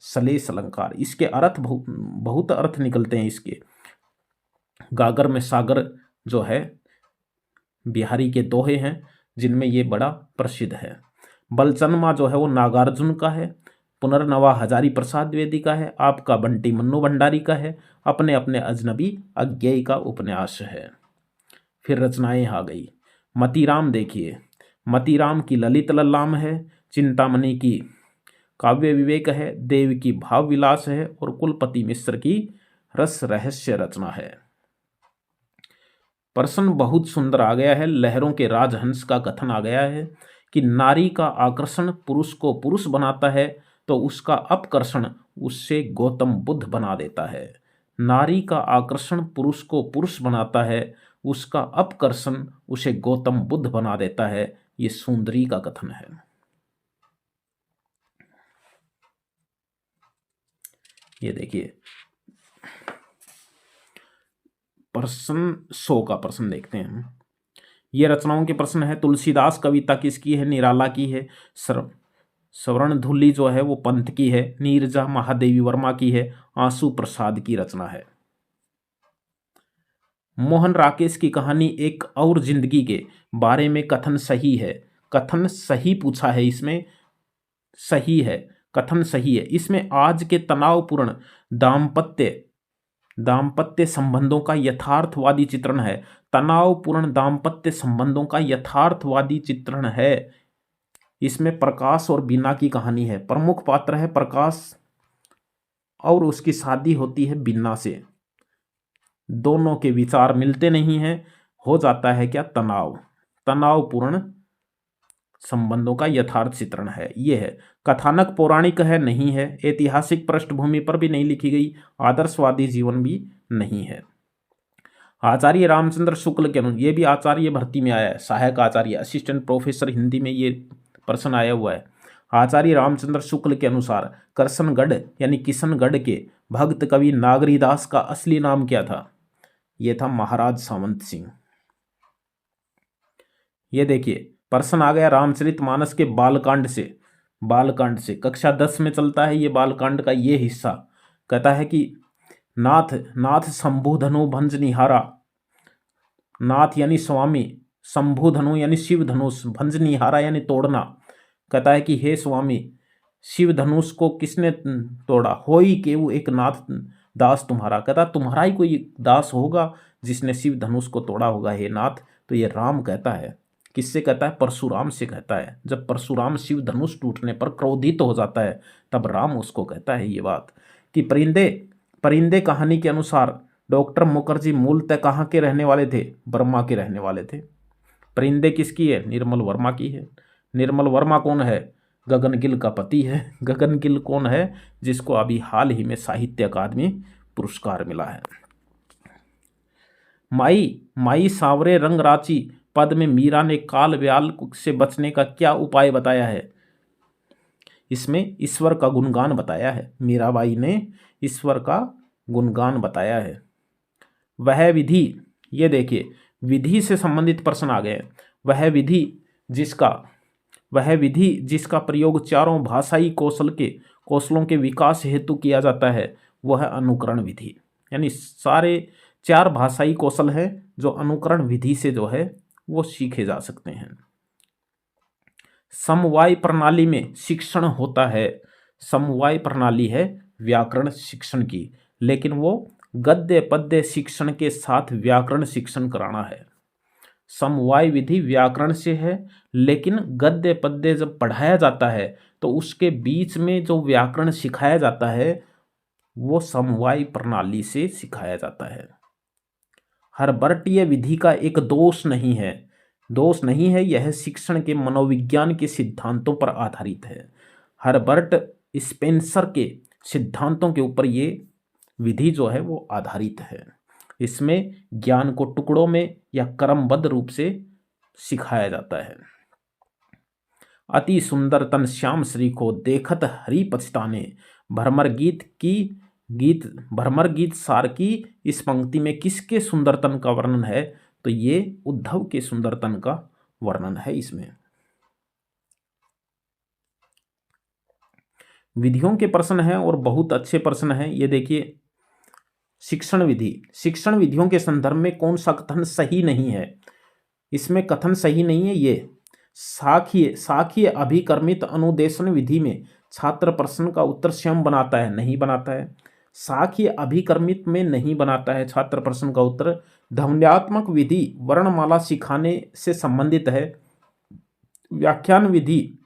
सलेस अलंकार, इसके अर्थ बहुत अर्थ निकलते हैं इसके। गागर में सागर जो है बिहारी के दोहे हैं जिनमें ये बड़ा प्रसिद्ध है। बलचनमा जो है वो नागार्जुन का है। पुनर्नवा हजारी प्रसाद द्विवेदी का है। आपका बंटी मन्नू भंडारी का है। अपने अपने अजनबी अज्ञेय का उपन्यास है। फिर रचनाएं आ गई। मतीराम देखिए, मतीराम की ललित लल्लाम है, चिंतामणि की काव्य विवेक है, देव की भाव विलास है और कुलपति मिश्र की रस रहस्य रचना है। प्रश्न बहुत सुंदर आ गया है। लहरों के राजहंस का कथन आ गया है कि नारी का आकर्षण पुरुष को पुरुष बनाता है तो उसका अपकर्षण उससे गौतम बुद्ध बना देता है। नारी का आकर्षण पुरुष को पुरुष बनाता है, उसका अपकर्षण उसे गौतम बुद्ध बना देता है। ये सुंदरी का कथन है। ये देखिए, प्रश्न 100 का प्रश्न देखते हैं हम। ये रचनाओं के प्रश्न है। तुलसीदास कविता किसकी है? निराला की है। स्वर्ण धुली जो है वो पंत की है। नीरजा महादेवी वर्मा की है। आंसू प्रसाद की रचना है। मोहन राकेश की कहानी एक और जिंदगी के बारे में कथन सही है। कथन सही पूछा है इसमें, सही है, कथन सही है। इसमें आज के तनावपूर्ण दाम्पत्य संबंधों का यथार्थवादी चित्रण है। तनावपूर्ण दाम्पत्य संबंधों का यथार्थवादी चित्रण है। इसमें प्रकाश और बीना की कहानी है। प्रमुख पात्र है प्रकाश और उसकी शादी होती है बीना से। दोनों के विचार मिलते नहीं हैं, हो जाता है क्या? तनावपूर्ण संबंधों का यथार्थ चित्रण है। ये है। कथानक पौराणिक है? नहीं है। ऐतिहासिक पृष्ठभूमि पर भी नहीं लिखी गई। आदर्शवादी जीवन भी नहीं है। आचार्य रामचंद्र शुक्ल के अनुसार, ये भी आचार्य भर्ती में आया है, सहायक आचार्य, असिस्टेंट प्रोफेसर हिंदी में ये प्रश्न आया हुआ है। आचार्य रामचंद्र शुक्ल के अनुसार करसनगढ़ यानी किशनगढ़ के भक्त कवि नागरीदास का असली नाम क्या था? ये था महाराज सावंत सिंह। ये देखिए, प्रश्न आ गया रामचरितमानस के बालकांड से। कक्षा 10 में चलता है ये बालकांड का ये हिस्सा। कहता है कि नाथ शंभुधनु भंज निहारा। नाथ यानी स्वामी, शंभुधनु यानी शिव धनुष, भंज निहारा यानी तोड़ना। कहता है कि हे स्वामी, शिव धनुष को किसने तोड़ा? होई के वो एक नाथ दास तुम्हारा। कहता तुम्हारा ही कोई दास होगा जिसने शिव धनुष को तोड़ा होगा हे नाथ। तो ये राम कहता है। किससे कहता है? परशुराम से कहता है। जब परशुराम शिव धनुष टूटने पर क्रोधित हो जाता है तब राम उसको कहता है ये बात। कि परिंदे कहानी के अनुसार डॉक्टर मुखर्जी मूलतः कहाँ के रहने वाले थे? बर्मा के रहने वाले थे। परिंदे किसकी है? निर्मल वर्मा की है। निर्मल वर्मा कौन है? गगन गिल का पति है। गगन गिल कौन है? जिसको अभी हाल ही में साहित्य अकादमी पुरस्कार मिला है। माई सांवरे रंग राची पद में मीरा ने काल व्याल से बचने का क्या उपाय बताया है? इसमें ईश्वर का गुणगान बताया है। मीराबाई ने ईश्वर का गुणगान बताया है। वह विधि, ये देखिए, विधि से संबंधित प्रश्न आ गए। वह विधि जिसका प्रयोग चारों भाषाई कौशलों के विकास हेतु किया जाता है वह अनुकरण विधि। यानी सारे 4 भाषाई कौशल हैं जो अनुकरण विधि से जो है वो सीखे जा सकते हैं। समवाय प्रणाली में शिक्षण होता है। समवाय प्रणाली है व्याकरण शिक्षण की, लेकिन वो गद्य पद्य शिक्षण के साथ व्याकरण शिक्षण कराना है। समवाय विधि व्याकरण से है, लेकिन गद्य पद्य जब पढ़ाया जाता है तो उसके बीच में जो व्याकरण सिखाया जाता है वो समवाय प्रणाली से सिखाया जाता है। हर्बर्टीय विधि का एक दोष नहीं है, यह शिक्षण के मनोविज्ञान के सिद्धांतों पर आधारित है। हर्बर्ट स्पेंसर के सिद्धांतों के ऊपर ये विधि जो है वो आधारित है। इसमें ज्ञान को टुकड़ों में या क्रमबद्ध रूप से सिखाया जाता है। अति सुंदर तन श्याम श्री को देखत हरि पछताने, भ्रमर गीत सार की इस पंक्ति में किसके सुंदरतन का वर्णन है? तो ये उद्धव के सुंदरतन का वर्णन है। इसमें विधियों के प्रश्न हैं और बहुत अच्छे प्रश्न हैं। ये देखिए, शिक्षण विधियों के संदर्भ में कौन सा कथन सही नहीं है? इसमें कथन सही नहीं है ये साखीय अभिकर्मित अनुदेशन विधि में छात्र प्रश्न का उत्तर स्वयं बनाता है, नहीं बनाता है। साखीय अभिकर्मित में नहीं बनाता है छात्र प्रश्न का उत्तर। ध्वन्यात्मक विधि वर्णमाला सिखाने से संबंधित है। व्याख्यान विधि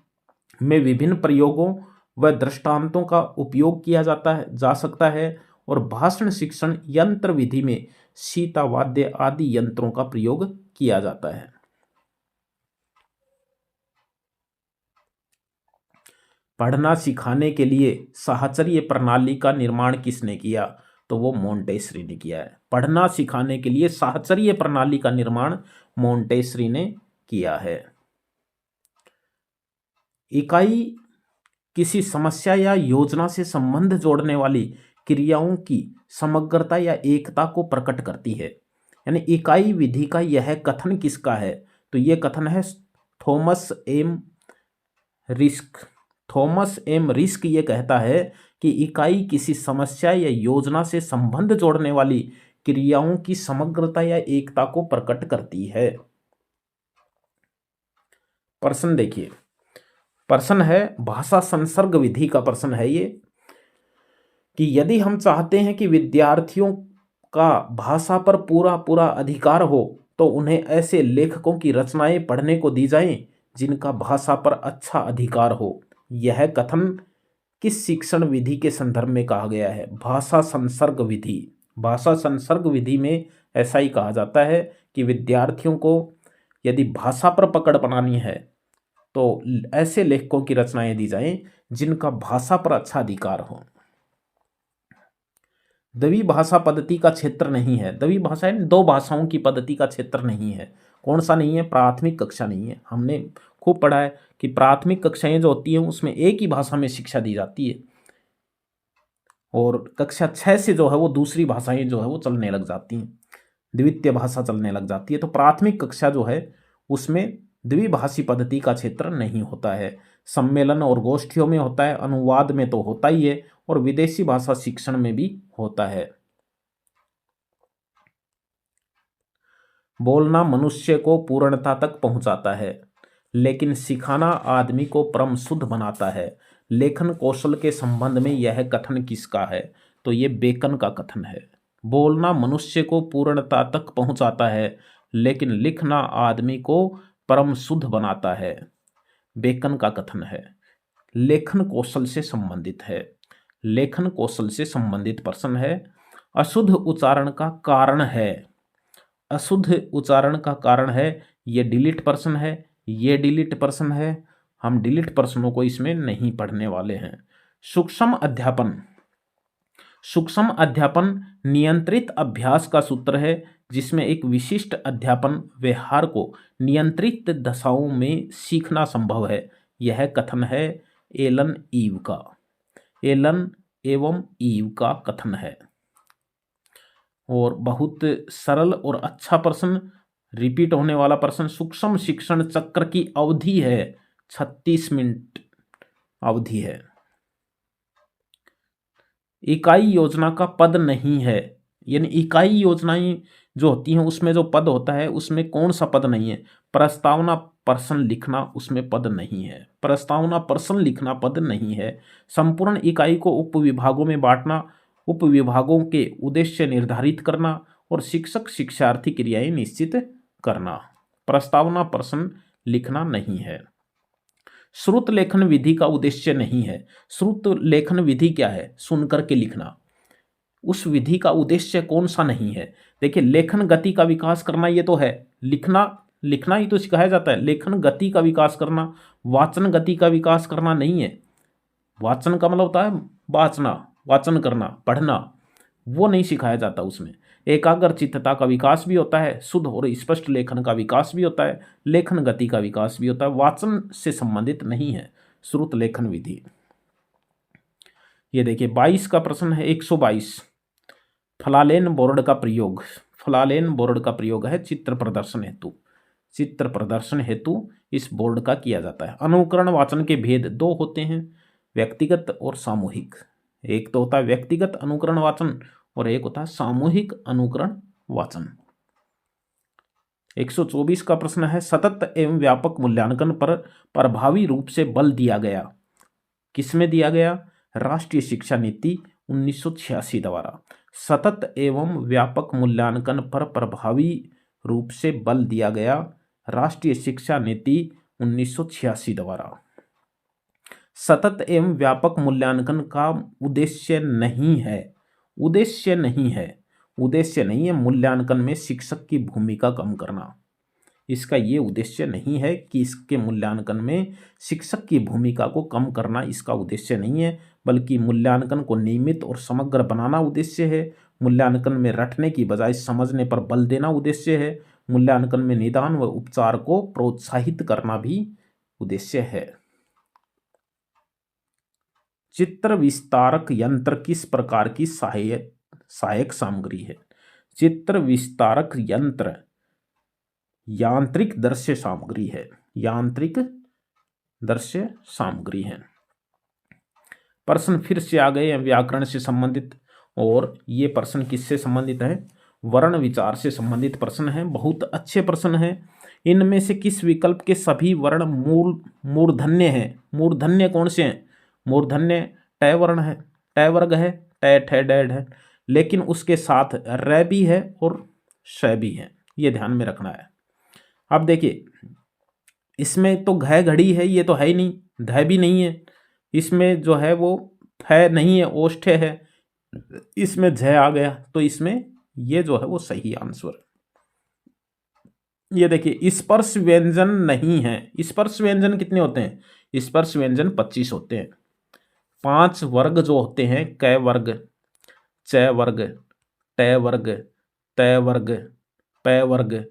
में विभिन्न प्रयोगों व दृष्टांतों का उपयोग किया जा सकता है और भाषण शिक्षण यंत्र विधि में सीता वाद्य आदि यंत्रों का प्रयोग किया जाता है। पढ़ना सिखाने के लिए साहचर्य प्रणाली का निर्माण किसने किया? तो वो मोंटेसरी ने किया है। पढ़ना सिखाने के लिए साहचर्य प्रणाली का निर्माण मोंटेसरी ने किया है। इकाई किसी समस्या या योजना से संबंध जोड़ने वाली क्रियाओं की समग्रता या एकता को प्रकट करती है। यानी इकाई विधि का यह कथन किसका है? तो यह कथन है थॉमस एम रिस्क ये कहता है कि इकाई किसी समस्या या योजना से संबंध जोड़ने वाली क्रियाओं की समग्रता या एकता को प्रकट करती है। प्रश्न देखिए, प्रश्न है भाषा संसर्ग विधि का प्रश्न है ये कि यदि हम चाहते हैं कि विद्यार्थियों का भाषा पर पूरा अधिकार हो तो उन्हें ऐसे लेखकों की रचनाएं पढ़ने को दी जाएं जिनका भाषा पर अच्छा अधिकार हो। यह कथन किस शिक्षण विधि के संदर्भ में कहा गया है? भाषा संसर्ग विधि। भाषा संसर्ग विधि में ऐसा ही कहा जाता है कि विद्यार्थियों को यदि भाषा पर पकड़ बनानी है तो ऐसे लेखकों की रचनाएं दी जाएं जिनका भाषा पर अच्छा अधिकार हो। द्विभाषा पद्धति का क्षेत्र नहीं है। द्विभाषा यानी दो भाषाओं की पद्धति का क्षेत्र नहीं है। कौन सा नहीं है? प्राथमिक कक्षा नहीं है। हमने खूब पढ़ा है कि प्राथमिक कक्षाएं जो होती हैं उसमें एक ही भाषा में शिक्षा दी जाती है और कक्षा 6 से जो है वो दूसरी भाषाएं जो है वो चलने लग जाती हैं, द्वितीय भाषा चलने लग जाती है। तो प्राथमिक कक्षा जो है उसमें द्विभाषी पद्धति का क्षेत्र नहीं होता है। सम्मेलन और गोष्ठियों में होता है, अनुवाद में तो होता ही है और विदेशी भाषा शिक्षण में भी होता है। बोलना मनुष्य को पूर्णता तक पहुंचाता है, लेकिन सिखाना आदमी को परम शुद्ध बनाता है। लेखन कौशल के संबंध में यह कथन किसका है? तो ये बेकन का कथन है। बोलना मनुष्य को पूर्णता तक पहुंचाता है, लेकिन लिखना आदमी को परम शुद्ध बनाता है। बेकन का कथन है। लेखन कौशल से संबंधित है। लेखन कौशल से संबंधित प्रश्न है। अशुद्ध उच्चारण का कारण है। अशुद्ध उच्चारण का कारण है। ये डिलीट प्रश्न है, ये डिलीट प्रश्न है। हम डिलीट प्रश्नों को इसमें नहीं पढ़ने वाले हैं। सूक्ष्म अध्यापन नियंत्रित अभ्यास का सूत्र है जिसमें एक विशिष्ट अध्यापन व्यवहार को नियंत्रित दशाओं में सीखना संभव है। यह कथन है एलन एवं ईव का कथन है। और बहुत सरल और अच्छा प्रश्न, रिपीट होने वाला प्रश्न। सूक्ष्म शिक्षण चक्र की अवधि है 36 मिनट अवधि है। इकाई योजना का पद नहीं है, यानी इकाई योजनाएं जो होती हैं उसमें जो पद होता है उसमें कौन सा पद नहीं है? प्रस्तावना प्रश्न लिखना उसमें पद नहीं है। प्रस्तावना प्रश्न लिखना पद नहीं है। संपूर्ण इकाई को उपविभागों में बांटना, उपविभागों के उद्देश्य निर्धारित करना और शिक्षक शिक्षार्थी क्रियाएं निश्चित करना। प्रस्तावना प्रश्न लिखना नहीं है। श्रुत लेखन विधि का उद्देश्य नहीं है। श्रुत लेखन विधि क्या है? सुन करके लिखना। उस विधि का उद्देश्य कौन सा नहीं है? देखिए, लेखन गति का विकास करना ये तो है, लिखना ही तो सिखाया जाता है। लेखन गति का विकास करना, वाचन गति का विकास करना नहीं है। वाचन का मतलब होता है वाचना, वाचन करना, पढ़ना, वो नहीं सिखाया जाता उसमें। एकाग्रचित्तता का विकास भी होता है, शुद्ध और स्पष्ट लेखन का विकास भी होता है, लेखन गति का विकास भी होता है। वाचन से संबंधित नहीं है श्रुत लेखन विधि। ये देखिए 22 का प्रश्न है, 122। फलालेन बोर्ड का प्रयोग, फलालेन बोर्ड का प्रयोग है चित्र प्रदर्शन हेतु। चित्र प्रदर्शन हेतु इस बोर्ड का किया जाता है। अनुकरण वाचन के भेद दो होते हैं, व्यक्तिगत और सामूहिक। एक तो होता है व्यक्तिगत अनुकरण वाचन और एक होता है सामूहिक अनुकरण वाचन। 124 का प्रश्न है, सतत एवं व्यापक मूल्यांकन पर प्रभावी रूप से बल दिया गया। किसमें दिया गया? राष्ट्रीय शिक्षा नीति 1986 द्वारा। सतत एवं व्यापक मूल्यांकन पर प्रभावी रूप से बल दिया गया, राष्ट्रीय शिक्षा नीति 1986 द्वारा। सतत एवं व्यापक मूल्यांकन का उद्देश्य नहीं है, उद्देश्य नहीं है मूल्यांकन में शिक्षक की भूमिका कम करना। इसका ये उद्देश्य नहीं है कि इसके मूल्यांकन में शिक्षक की भूमिका को कम करना इसका उद्देश्य नहीं है, बल्कि मूल्यांकन को नियमित और समग्र बनाना उद्देश्य है। मूल्यांकन में रटने की बजाय समझने पर बल देना उद्देश्य है। मूल्यांकन में निदान व उपचार को प्रोत्साहित करना भी उद्देश्य है। चित्र विस्तारक यंत्र किस प्रकार की सहायक सामग्री है? चित्र विस्तारक यंत्र यांत्रिक दृश्य सामग्री है, यांत्रिक दृश्य सामग्री है। प्रश्न फिर से आ गए हैं व्याकरण से संबंधित, और ये प्रश्न किससे संबंधित है? वर्ण विचार से संबंधित प्रश्न है। बहुत अच्छे प्रश्न हैं। इनमें से किस विकल्प के सभी वर्ण मूर्धन्य हैं? मूर्धन्य कौन से हैं? मूर्धन्य टय वर्ण है, टय वर्ग है, टय ठय डैड है, लेकिन उसके साथ र भी है और श भी है, ये ध्यान में रखना है। अब देखिए, इसमें तो घ घड़ी है, ये तो है ही नहीं, ध भी नहीं है, इसमें जो है वो फ नहीं है, ओष्ठ्य है, इसमें झ आ गया, तो इसमें ये जो है वो सही आंसर। ये देखिए, स्पर्श व्यंजन नहीं है। स्पर्श व्यंजन कितने होते हैं? स्पर्श व्यंजन 25 होते हैं। 5 वर्ग जो होते हैं, क वर्ग, च वर्ग, ट वर्ग, त वर्ग, प वर्ग,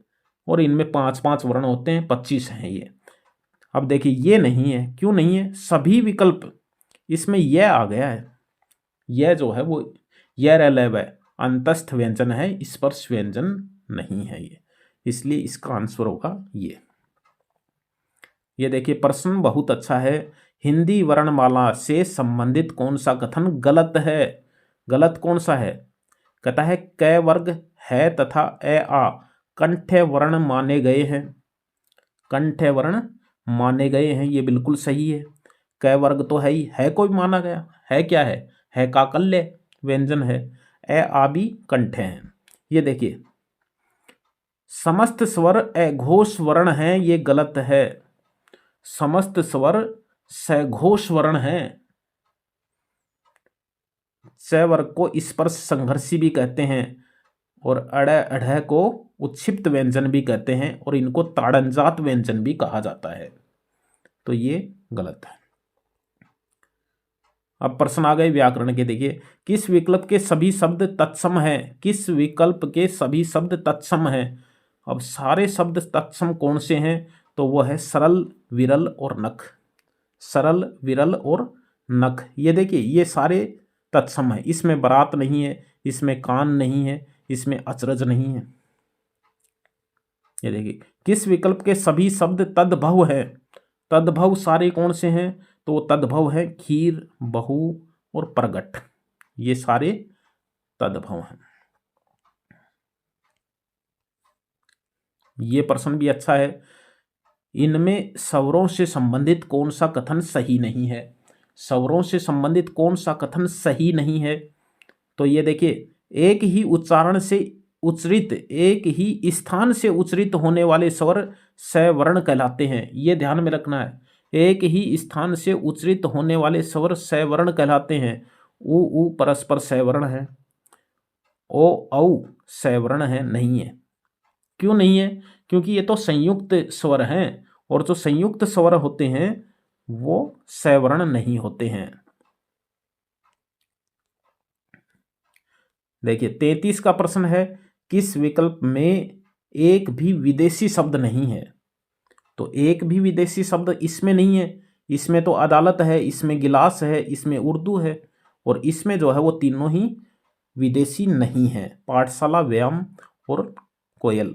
और इनमें 5-5 वर्ण होते हैं, 25 हैं ये। अब देखिए, ये नहीं है। क्यों नहीं है? सभी विकल्प इसमें यह आ गया है, यह जो है वो यह रेलव है, अंतस्थ व्यंजन है, स्पर्श व्यंजन नहीं है ये, इसलिए इसका आंसर होगा ये। ये देखिए, प्रश्न बहुत अच्छा है। हिंदी वर्णमाला से संबंधित कौन सा कथन गलत है? गलत कौन सा है? कहता है क वर्ग है तथा ए आ कंठ्य वर्ण माने गए हैं। कंठ्य वर्ण माने गए हैं, ये बिल्कुल सही है। क वर्ग तो है ही, है कोई माना गया है? क्या है काकल्य व्यंजन है। ए आ भी कंठ्य हैं। ये देखिए, समस्त स्वर अघोष वर्ण हैं, ये गलत है। समस्त स्वर सघोष वर्ण हैं। च वर्ग को स्पर्श संघर्षी भी कहते हैं, और अड़ अढ़ को उत्क्षिप्त व्यंजन भी कहते हैं, और इनको ताड़नजात व्यंजन भी कहा जाता है, तो ये गलत है। अब प्रश्न आ गए व्याकरण के। देखिए, किस विकल्प के सभी शब्द तत्सम हैं? किस विकल्प के सभी शब्द तत्सम हैं? अब सारे शब्द तत्सम कौन से हैं? तो वो है सरल, विरल और नख। सरल, विरल और नख, ये देखिए, ये सारे तत्सम है। इसमें बरात नहीं है, इसमें कान नहीं है, इसमें अचरज नहीं है। ये देखिए, किस विकल्प के सभी शब्द तद्भव है? तद्भव सारे कौन से हैं? तो तद्भव है खीर, बहु और प्रगट, ये सारे तद्भव हैं। ये प्रश्न भी अच्छा है। इनमें स्वरों से संबंधित कौन सा कथन सही नहीं है? स्वरों से संबंधित कौन सा कथन सही नहीं है? तो ये देखिए, एक ही उच्चारण से उच्चरित एक ही स्थान से उच्चरित होने वाले स्वर सवर्ण कहलाते हैं। ये ध्यान में रखना है, एक ही स्थान से उच्चरित होने वाले स्वर सवर्ण कहलाते हैं। उ परस्पर सवर्ण है, ओ औ सवर्ण है, नहीं है। क्यों नहीं है? क्योंकि ये तो संयुक्त स्वर हैं, और जो संयुक्त स्वर होते हैं वो सवर्ण नहीं होते हैं। देखिए 33 का प्रश्न है, किस विकल्प में एक भी विदेशी शब्द नहीं है? तो एक भी विदेशी शब्द इसमें नहीं है। इसमें तो अदालत है, इसमें गिलास है, इसमें उर्दू है, और इसमें जो है वो तीनों ही विदेशी नहीं है। पाठशाला, व्यायाम और कोयल।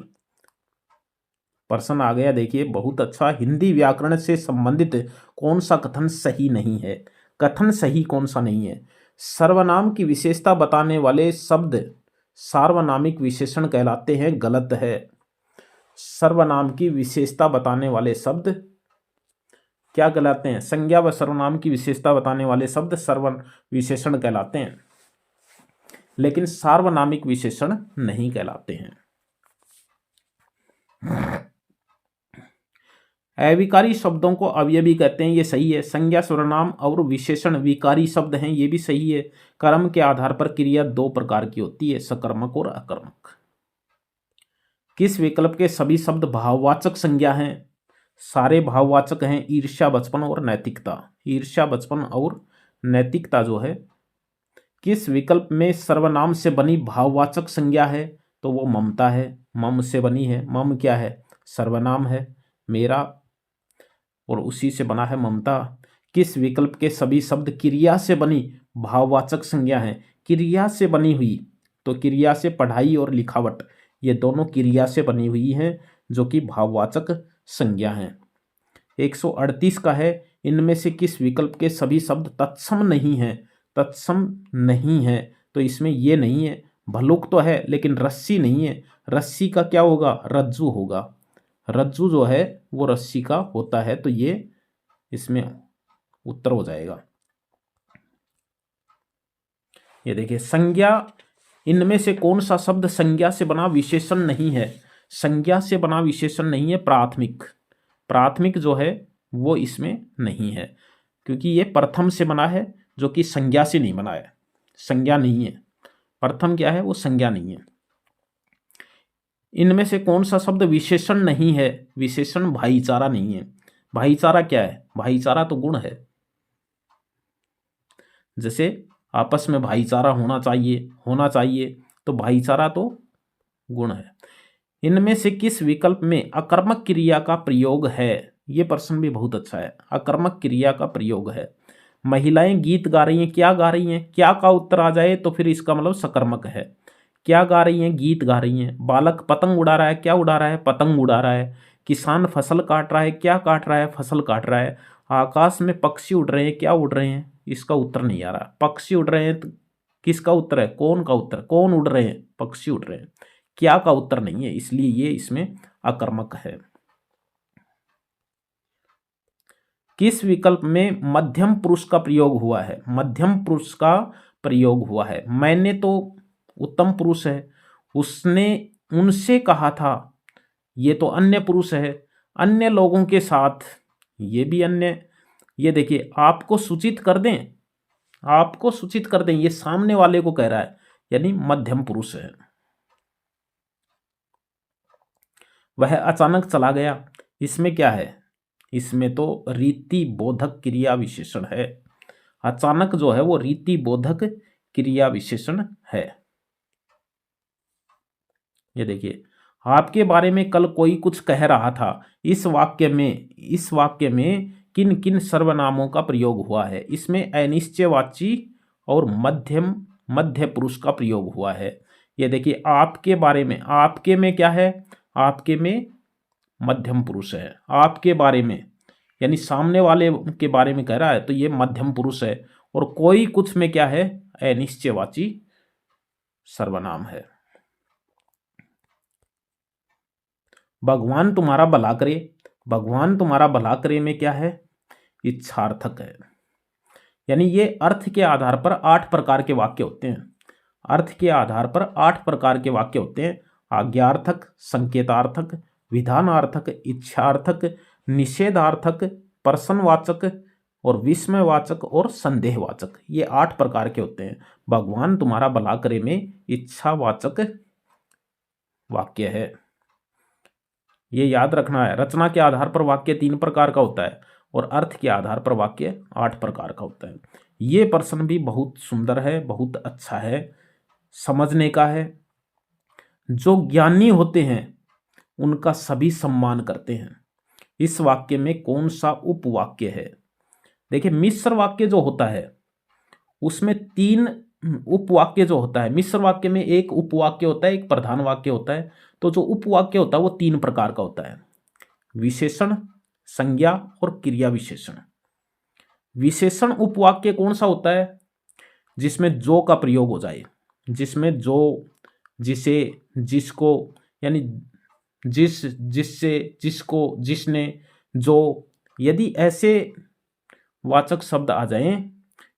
प्रश्न आ गया, देखिए बहुत अच्छा। हिंदी व्याकरण से संबंधित कौन सा कथन सही नहीं है? कथन सही कौन सा नहीं है? सर्वनाम की विशेषता बताने वाले शब्द सार्वनामिक विशेषण कहलाते हैं, गलत है। सर्वनाम की विशेषता बताने वाले शब्द क्या कहलाते हैं? संज्ञा व सर्वनाम की विशेषता बताने वाले शब्द सर्वन विशेषण कहलाते हैं, लेकिन सार्वनामिक विशेषण नहीं कहलाते हैं। अविकारी शब्दों को अवयवी कहते हैं, ये सही है। संज्ञा, सर्वनाम और विशेषण विकारी शब्द हैं, ये भी सही है। कर्म के आधार पर क्रिया दो प्रकार की होती है, सकर्मक और अकर्मक। किस विकल्प के सभी शब्द भाववाचक संज्ञा हैं? सारे भाववाचक हैं, ईर्ष्या, बचपन और नैतिकता। ईर्ष्या, बचपन और नैतिकता जो है। किस विकल्प में सर्वनाम से बनी भाववाचक संज्ञा है? तो वो ममता है, मम से बनी है। मम क्या है? सर्वनाम है, मेरा, और उसी से बना है ममता। किस विकल्प के सभी शब्द क्रिया से बनी भाववाचक संज्ञा है? क्रिया से बनी हुई, तो क्रिया से पढ़ाई और लिखावट, ये दोनों क्रिया से बनी हुई हैं, जो कि भाववाचक संज्ञा हैं। 138 का है, इनमें से किस विकल्प के सभी शब्द तत्सम नहीं हैं? तत्सम नहीं है, तो इसमें ये नहीं है। भल्लुक तो है, लेकिन रस्सी नहीं है। रस्सी का क्या होगा? रज्जू होगा। रज्जू जो है वो रस्सी का होता है, तो ये इसमें उत्तर हो जाएगा। ये देखिए, संज्ञा, इनमें से कौन सा शब्द संज्ञा से बना विशेषण नहीं है? संज्ञा से बना विशेषण नहीं है प्राथमिक। प्राथमिक जो है वो इसमें नहीं है, क्योंकि ये प्रथम से बना है, जो कि संज्ञा से नहीं बना है। संज्ञा नहीं है। प्रथम क्या है? वो संज्ञा नहीं है। इनमें से कौन सा शब्द विशेषण नहीं है? विशेषण भाईचारा नहीं है। भाईचारा क्या है? भाईचारा तो गुण है। जैसे आपस में भाईचारा होना चाहिए, तो भाईचारा तो गुण है। इनमें से किस विकल्प में अकर्मक क्रिया का प्रयोग है? ये प्रश्न भी बहुत अच्छा है। अकर्मक क्रिया का प्रयोग है। महिलाएं गीत गा रही हैं, क्या गा रही हैं? क्या का उत्तर आ जाए तो फिर इसका मतलब सकर्मक है। क्या गा रही हैं? गीत गा रही हैं। बालक पतंग उड़ा रहा है, क्या उड़ा रहा है? पतंग उड़ा रहा है। किसान फसल काट रहा है, क्या काट रहा है? फसल काट रहा है। आकाश में पक्षी उड़ रहे हैं, क्या उड़ रहे हैं? इसका उत्तर नहीं आ रहा। पक्षी उड़ रहे हैं तो किसका उत्तर है? कौन का उत्तर? कौन उड़ रहे हैं? पक्षी उड़ रहे हैं। क्या का उत्तर नहीं है, इसलिए ये इसमें अकर्मक है। किस विकल्प में मध्यम पुरुष का प्रयोग हुआ है? मध्यम पुरुष का प्रयोग हुआ है। मैंने तो उत्तम पुरुष है, उसने उनसे कहा था, ये तो अन्य पुरुष है। अन्य लोगों के साथ, ये भी अन्य। ये देखिए, आपको सूचित कर दें, आपको सूचित कर दें, ये सामने वाले को कह रहा है, यानी मध्यम पुरुष है। वह अचानक चला गया, इसमें क्या है? इसमें तो रीति बोधक क्रिया विशेषण है। अचानक जो है वो रीति बोधक क्रिया विशेषण है। ये देखिए, आपके बारे में कल कोई कुछ कह रहा था। इस वाक्य में किन किन सर्वनामों का प्रयोग हुआ है? इसमें अनिश्चयवाची और मध्य पुरुष का प्रयोग हुआ है। ये देखिए, आपके बारे में, आपके में क्या है? आपके में मध्यम पुरुष है। आपके बारे में यानी सामने वाले के बारे में कह रहा है, तो ये मध्यम पुरुष है। और कोई कुछ में क्या है? अनिश्चयवाची सर्वनाम है। भगवान तुम्हारा भला करे, भगवान तुम्हारा भला करे में क्या है? इच्छार्थक है। यानी ये अर्थ के आधार पर 8 प्रकार के वाक्य होते हैं। अर्थ के आधार पर 8 प्रकार के वाक्य होते हैं। आज्ञार्थक, संकेतार्थक, विधानार्थक, इच्छार्थक, निषेधार्थक, प्रश्नवाचक और विस्मयवाचक और संदेहवाचक, ये 8 प्रकार के होते हैं। भगवान तुम्हारा भला करे में इच्छावाचक वाक्य है, ये याद रखना है। रचना के आधार पर वाक्य 3 प्रकार का होता है और अर्थ के आधार पर वाक्य 8 प्रकार का होता है। ये प्रश्न भी बहुत सुंदर है, बहुत अच्छा है, समझने का है। जो ज्ञानी होते हैं उनका सभी सम्मान करते हैं। इस वाक्य में कौन सा उपवाक्य है? देखिए, मिश्र वाक्य जो होता है उसमें 3 उपवाक्य जो होता है। मिश्र वाक्य में एक उपवाक्य होता है, एक प्रधान वाक्य होता है। तो जो उपवाक्य होता है वो 3 प्रकार का होता है, विशेषण, संज्ञा और क्रिया विशेषण। विशेषण उपवाक्य कौन सा होता है? जिसमें जो का प्रयोग हो जाए, जिसमें जो, जिसे, जिसको, यानी जिस, जिससे, जिसको, जिसने, जो, यदि ऐसे वाचक शब्द आ जाएं,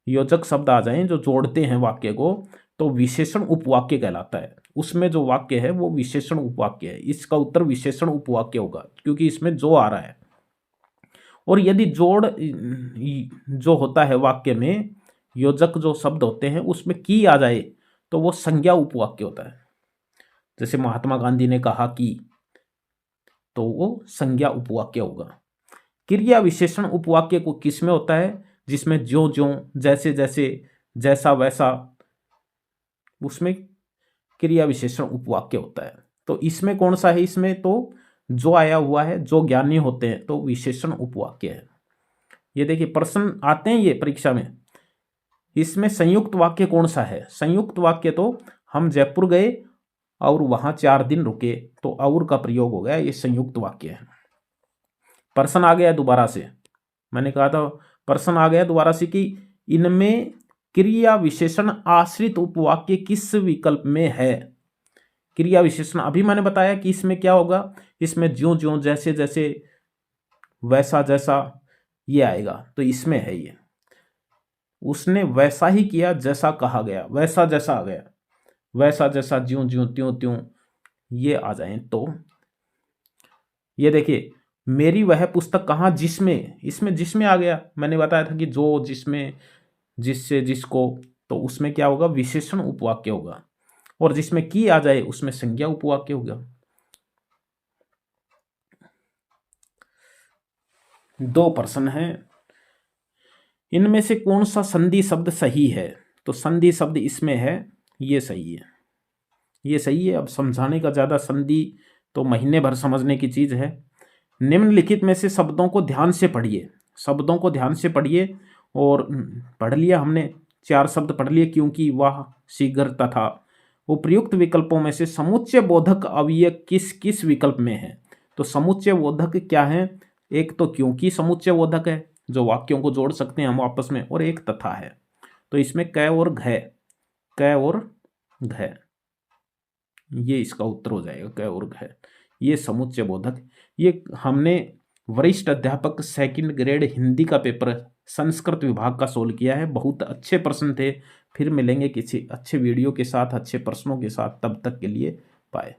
योजक शब्द आ जाएं जो जोड़ते हैं वाक्य को, तो विशेषण उपवाक्य कहलाता है। उसमें जो वाक्य है वो विशेषण उपवाक्य है। इसका उत्तर विशेषण उपवाक्य होगा क्योंकि इसमें जो आ रहा है। और यदि जोड़ जो होता है वाक्य में, योजक जो शब्द होते हैं उसमें की आ जाए तो वो संज्ञा उपवाक्य होता है। जैसे महात्मा गांधी ने कहा कि, तो वो संज्ञा उपवाक्य होगा। क्रिया विशेषण उपवाक्य को किस में होता है? जिसमें ज्यों ज्यों, जैसे जैसे, जैसा वैसा, उसमें क्रिया विशेषण उपवाक्य होता है। तो इसमें कौन सा है? इसमें तो जो आया हुआ है, जो ज्ञानी होते हैं, तो विशेषण उपवाक्य है। ये देखिए प्रश्न आते हैं ये परीक्षा में। इसमें संयुक्त वाक्य कौन सा है? संयुक्त वाक्य तो हम जयपुर गए और वहां 4 दिन रुके, तो और का प्रयोग हो गया, ये संयुक्त वाक्य है। प्रश्न आ गया दोबारा से, मैंने कहा था प्रश्न आ गया दोबारा से कि इनमें क्रिया विशेषण आश्रित उपवाक्य किस विकल्प में है? क्रिया विशेषण अभी मैंने बताया कि इसमें क्या होगा, इसमें ज्यों ज्यों, जैसे जैसे, वैसा जैसा, ये आएगा। तो इसमें है ये, उसने वैसा ही किया जैसा कहा गया, वैसा जैसा आ गया, वैसा जैसा, ज्यों ज्यों, त्यों त्यों, ये आ जाए। तो ये देखिए, मेरी वह पुस्तक कहाँ, जिसमें, इसमें जिसमें आ गया। मैंने बताया था कि जो, जिसमें, जिससे, जिसको, तो उसमें क्या होगा? विशेषण उपवाक्य होगा। और जिसमें की आ जाए उसमें संज्ञा उपवाक्य होगा। 2 प्रश्न हैं, इनमें से कौन सा संधि शब्द सही है? तो संधि शब्द इसमें है, ये सही है, ये सही है। अब समझाने का ज़्यादा, संधि तो महीने भर समझने की चीज़ है। निम्नलिखित में से शब्दों को ध्यान से पढ़िए, शब्दों को ध्यान से पढ़िए। और पढ़ लिया हमने, 4 शब्द पढ़ लिए, क्योंकि, वह, शीघ्र, तथा। उपर्युक्त विकल्पों में से समुच्चय बोधक अव्यय किस किस विकल्प में है? तो समुच्चय बोधक क्या है? एक तो क्योंकि समुच्चय बोधक है, जो वाक्यों को जोड़ सकते हैं हम आपस में, और एक तथा है। तो इसमें क और घ, क और घ, ये इसका उत्तर हो जाएगा, क और घ, ये समुच्चय बोधक। ये हमने वरिष्ठ अध्यापक 2nd ग्रेड हिंदी का पेपर संस्कृत विभाग का सोल्व किया है। बहुत अच्छे प्रश्न थे। फिर मिलेंगे किसी अच्छे वीडियो के साथ, अच्छे प्रश्नों के साथ। तब तक के लिए बाय।